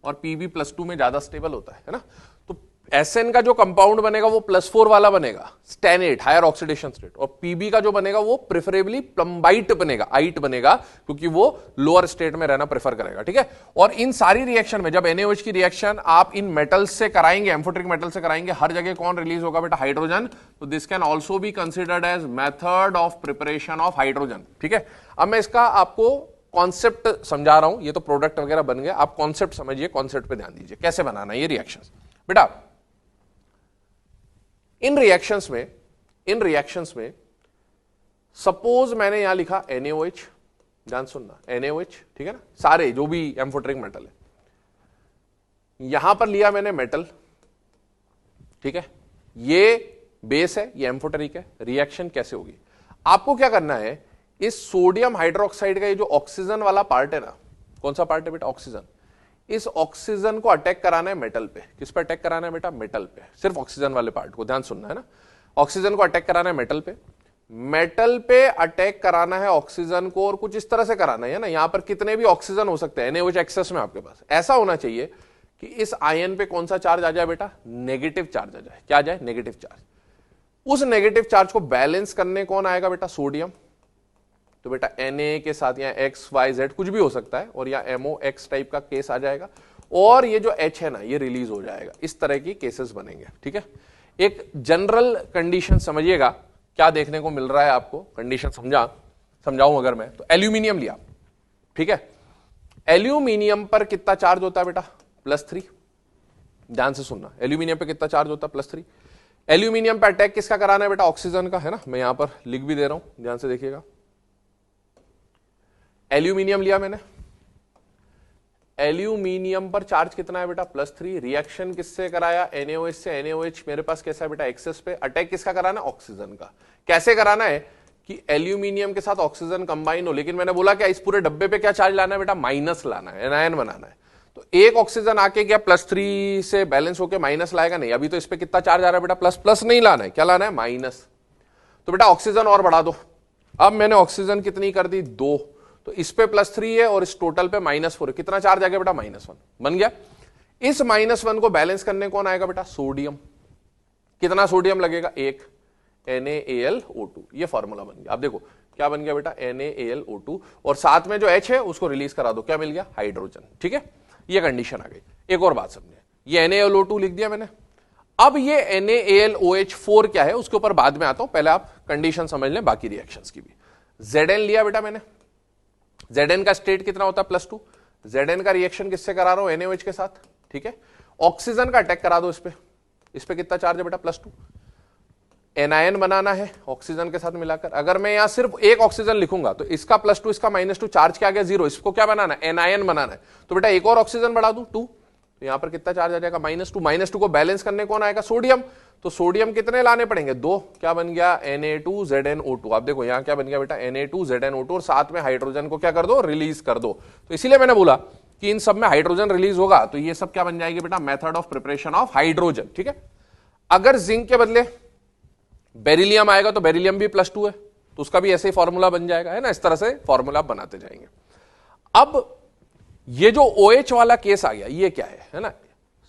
और PB+2 में ज्यादा स्टेबल होता है ना। तो SN का जो कंपाउंड बनेगा वो +4 वाला बनेगा, स्टैनेट, हायर ऑक्सीडेशन स्टेट, और PB का जो बनेगा वो प्रेफरेबली प्लम्बाइट बनेगा, आइट बनेगा, क्योंकि वो लोअर स्टेट में रहना प्रेफर करेगा, ठीक है। और इन सारी रिएक्शन में जब NaOH की रिएक्शन आप इन मेटल्स से कराएंगे, एम्फोटेरिक मेटल से कराएंगे, हर जगह कौन रिलीज होगा बेटा, हाइड्रोजन। तो this can also be considered as method of preparation of hydrogen, ठीक है। अब मैं इसका आपको कॉन्सेप्ट समझा रहा हूं, ये तो प्रोडक्ट वगैरह बन गया, आप कॉन्सेप्ट समझिए, कॉन्सेप्ट पे ध्यान दीजिए, कैसे बनाना है ये रिएक्शंस बेटा। इन रिएक्शंस में सपोज मैंने यहां लिखा NaOH, ध्यान सुनना, NaOH, ठीक है ना, सारे जो भी एम्फोटेरिक मेटल है, यहां पर लिया मैंने मेटल, ठीक है, ये बेस है, ये एम्फोटेरिक है। रिएक्शन कैसे होगी, आपको क्या करना है, इस सोडियम हाइड्रोक्साइड का ये जो ऑक्सीजन वाला पार्ट है ना, कौन सा पार्ट है बेटा, ऑक्सीजन, इस ऑक्सीजन को अटैक कराना है मेटल पे। किस पे अटैक कराना है बेटा, मेटल पे, सिर्फ ऑक्सीजन वाले पार्ट को, ध्यान सुनना है ना। ऑक्सीजन को अटैक कराना है मेटल पे, मेटल पे अटैक कराना है ऑक्सीजन को, और कुछ इस तरह से कराना है ना, यहां पर कितने भी ऑक्सीजन हो सकते हैं NaOH एक्सेस में आपके पास, ऐसा होना चाहिए कि इस आयन पे कौन सा चार्ज आ जाए बेटा, नेगेटिव चार्ज आ जाए। क्या आ जाए, नेगेटिव चार्ज। उस नेगेटिव चार्ज को बैलेंस करने कौन आएगा बेटा? सोडियम। तो बेटा Na के साथ यहाँ XYZ कुछ भी हो सकता है और यहाँ MOX टाइप का केस आ जाएगा और ये जो H है ना ये रिलीज हो जाएगा। इस तरह की केसेस बनेंगे। ठीक है, एक जनरल कंडीशन समझिएगा क्या देखने को मिल रहा है आपको। कंडीशन समझाऊं अगर मैं, तो एल्यूमिनियम लिया। ठीक है, एल्यूमिनियम पर कितना चार्ज होता है बेटा? +3। ध्यान से सुनना, एल्यूमिनियम पे कितना चार्ज होता है? +3। एल्यूमिनियम पे अटैक किसका कराना है बेटा? ऑक्सीजन का, है ना। मैं यहां पर लिख भी दे रहा हूं, ध्यान से देखिएगा। एल्यूमिनियम लिया मैंने, एल्यूमिनियम पर चार्ज कितना है बेटा? +3। रिएक्शन किससे कराया? NaOH से। NaOH मेरे पास कैसा है बेटा? एक्सेस पे। अटैक किसका कराना है? ऑक्सीजन का। कैसे कराना है कि एल्यूमिनियम के साथ ऑक्सीजन कंबाइन हो, लेकिन मैंने बोला क्या इस पूरे डब्बे पे क्या चार्ज लाना है बेटा? माइनस लाना है, एनायन बनाना है। तो एक ऑक्सीजन आके क्या +3 से बैलेंस होकर माइनस लाएगा? नहीं। अभी तो इस पे कितना चार्ज आ रहा है बेटा? प्लस नहीं लाना है, क्या लाना है? माइनस। तो बेटा ऑक्सीजन और बढ़ा दो। अब मैंने ऑक्सीजन कितनी कर दी? 2। तो इस पे +3 है और इस टोटल पे -4 है। कितना चार्ज आ गया बेटा? -1 बन गया। इस -1 को बैलेंस करने कौन आएगा बेटा? सोडियम। कितना सोडियम लगेगा? 1। NaAlO2, ये फॉर्मूला बन गया। अब देखो क्या बन गया बेटा? NaAlO2 और साथ में जो H है उसको रिलीज करा दो, क्या मिल गया? हाइड्रोजन। ठीक है, ये कंडीशन आ गई। एक और बात समझे, ये NaAlO2 लिख दिया मैंने। अब ये NaAlOH4 क्या है उसके ऊपर बाद में आता हूं, पहले आप कंडीशन समझ लें बाकी रिएक्शंस की भी। Zn लिया बेटा मैंने, Zn का स्टेट कितना होता है? +2। Zn का रिएक्शन किससे करा रहा हूं? NaOH के साथ। ठीक है, ऑक्सीजन का अटैक करा दो इस पे कितना चार्ज है बेटा? +2। एनायन बनाना है ऑक्सीजन के साथ मिलाकर। अगर मैं यहां सिर्फ एक ऑक्सीजन लिखूंगा तो इसका +2 इसका -2, चार्ज क्या आ गया? 0। इसको क्या बनाना है? एनायन बनाना है। तो बेटा एक और ऑक्सीजन बढ़ा दूं 2, तो यहां पर कितना चार्ज आ जाएगा? -2। -2 को बैलेंस करने कौन आएगा? सोडियम। तो सोडियम कितने लाने पड़ेंगे? 2। क्या बन गया? Na2ZnO2। आप देखो यहां क्या बन गया बेटा? Na2ZnO2 और साथ में हाइड्रोजन को क्या कर दो? रिलीज कर दो। तो इसीलिए मैंने बोला कि इन सब में हाइड्रोजन रिलीज होगा तो ये सब क्या बन जाएगी बेटा? Method of preparation of hydrogen. ठीक है, अगर जिंक के बदले बेरिलियम आएगा तो बेरिलियम भी +2 है, तो उसका भी ऐसे ही फॉर्मूला बन जाएगा, है ना। इस तरह से फॉर्मूला बनाते जाएंगे। अब ये जो OH वाला केस आ गया, ये क्या है ना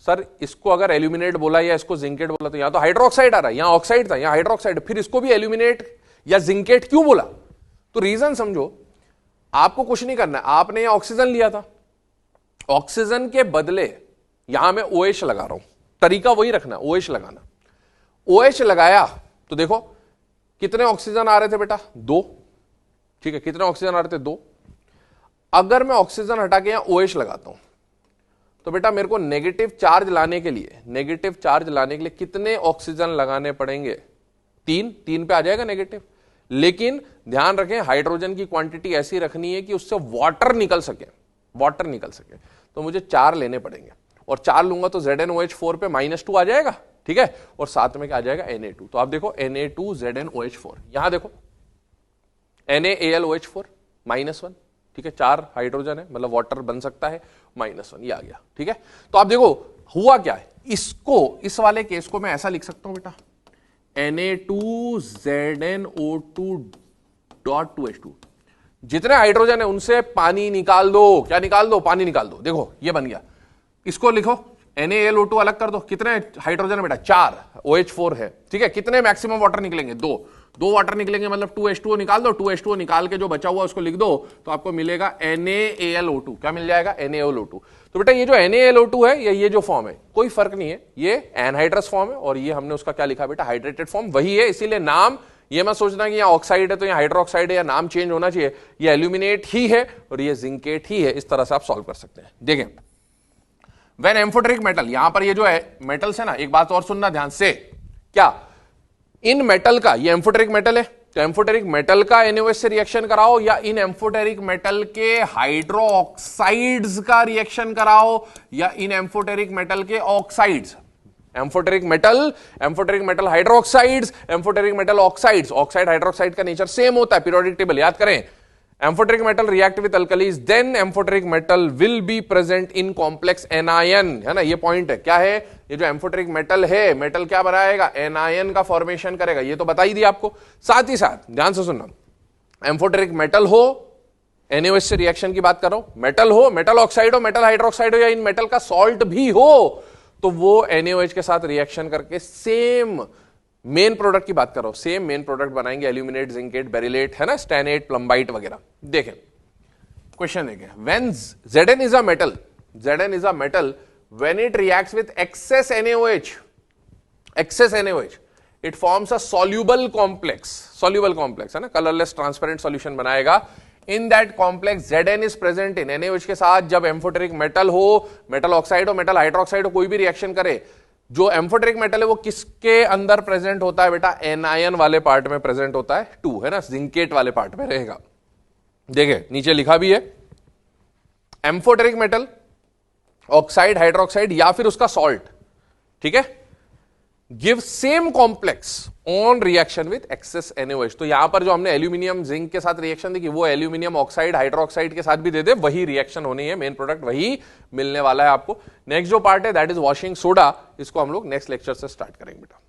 सर? इसको अगर एल्यूमिनेट बोला या इसको जिंकेट बोला तो यहां तो हाइड्रोक्साइड आ रहा है, यहां ऑक्साइड था, यहां हाइड्रोक्साइड, फिर इसको भी एल्यूमिनेट या जिंकेट क्यों बोला? तो रीजन समझो, आपको कुछ नहीं करना है। आपने यहां ऑक्सीजन लिया था, ऑक्सीजन के बदले यहां मैं OH लगा रहा हूं, तरीका वही रखना, OH लगाना। OH लगाया तो देखो कितने ऑक्सीजन आ रहे थे बेटा? 2। ठीक है, कितने ऑक्सीजन आ रहे थे? 2। अगर मैं ऑक्सीजन हटा के यहां OH लगाता हूं तो बेटा मेरे को नेगेटिव चार्ज लाने के लिए कितने ऑक्सीजन लगाने पड़ेंगे? 3 पे आ जाएगा नेगेटिव। लेकिन ध्यान रखें हाइड्रोजन की क्वांटिटी ऐसी रखनी है कि उससे वाटर निकल सके, तो मुझे 4 लेने पड़ेंगे और 4 लूंगा तो ZnOH4 पे -2 आ जाएगा। ठीक है, और साथ में क्या आ जाएगा? Na2। तो आप देखो Na2ZnOH4, यहां देखो NaAlOH4 -1। ठीक है, 4 हाइड्रोजन है, मतलब वाटर बन सकता है, -1 ये आ गया। ठीक है, तो आप देखो हुआ क्या है। इस वाले केस को मैं ऐसा लिख सकता हूं बेटा, Na2ZnO2.2H2। जितने हाइड्रोजन है उनसे पानी निकाल दो। क्या निकाल दो? पानी निकाल दो। देखो ये बन गया। इसको लिखो NaLO2 अलग कर दो। कितने हाइड्रोजन है बेटा? 4, OH4 है। ठीक है, कितने मैक्सिमम वाटर निकलेंगे? 2 वाटर निकलेंगे, मतलब 2H2O निकाल दो। 2H2O निकाल के जो बचा हुआ उसको लिख दो तो आपको मिलेगा NaAlO2। क्या मिल जाएगा? NaAlO2। तो बेटा ये जो NaAlO2 है ये जो फॉर्म है कोई फर्क नहीं है, ये एनहाइड्रस फॉर्म है और ये हमने उसका क्या लिखा बेटा? हाइड्रेटेड फॉर्म वही है। इसीलिए नाम ये मत सोचना कि यहाँ ऑक्साइड है तो यहाँ हाइड्रोक्साइड है या नाम चेंज होना चाहिए। ये एल्यूमिनेट ही है और ये जिंकेट ही है। इस तरह से आप सॉल्व कर सकते हैं। देखें वेन एम्फोटेरिक मेटल, यहां पर ये जो है मेटल्स है ना, एक बात और सुनना ध्यान से, क्या इन मेटल का, ये एम्फोटेरिक मेटल है तो एम्फोटेरिक मेटल का NaOH से रिएक्शन कराओ या इन एम्फोटेरिक मेटल के हाइड्रोक्साइड्स का रिएक्शन कराओ या इन एम्फोटेरिक मेटल के oxides. Amphoteric metal hydroxides, amphoteric metal oxides. Oxide hydroxide का नेचर सेम होता है, पीरियोडिक टेबल याद करें। Amphoteric metal react with alkalis, then amphoteric metal will be present in complex anion, है ना। ये पॉइंट है, क्या है? ये जो एम्फोटेरिक मेटल है, मेटल क्या बनाएगा? एनायन का फॉर्मेशन करेगा। ये तो बता ही दिया आपको। साथ ही साथ ध्यान से सुनना, एम्फोटेरिक मेटल हो, NaOH से रिएक्शन की बात कर रहा हूं, मेटल हो, मेटल ऑक्साइड हो, मेटल हाइड्रोक्साइड हो या इन मेटल का सॉल्ट भी हो, तो वो NaOH के साथ रिएक्शन करके सेम मेन प्रोडक्ट की बात कर रहा हूं, सेम मेन प्रोडक्ट बनाएंगे, एल्यूमिनेट, जिंकेट, बेरिलेट, है ना, स्टैनेट, प्लम्बाइट वगैरह। देखें क्वेश्चन देखें, when Zn is a metal when it reacts with excess NaOH it forms a soluble complex है ना, कलरलेस ट्रांसपेरेंट सॉल्यूशन बनाएगा। In that complex Zn is present in NaOH के साथ। जब एम्फोटेरिक मेटल हो, मेटल ऑक्साइड हो, metal hydroxide हो, कोई भी रिएक्शन करे, जो एम्फोटेरिक मेटल है वो किसके अंदर प्रेजेंट होता है बेटा, एनायन वाले पार्ट में प्रेजेंट होता है, 2 है ना, जिंकेट वाले पार्ट में रहेगा। देखिए नीचे लिखा भी है, एम्फोटेरिक मेटल, ऑक्साइड, हाइड्रोक्साइड या फिर उसका सॉल्ट, ठीक है, give same complex on reaction with excess NaOH। तो यहां पर जो हमने एल्यूमिनियम जिंक के साथ रिएक्शन देखी, वो एल्यूमिनियम ऑक्साइड हाइड्रोक्साइड के साथ भी दे दे, वही रिएक्शन होनी है, मेन प्रोडक्ट वही मिलने वाला है आपको। नेक्स्ट जो पार्ट है दैट इज वॉशिंग सोडा, इसको हम लोग नेक्स्ट लेक्चर से स्टार्ट करेंगे बेटा।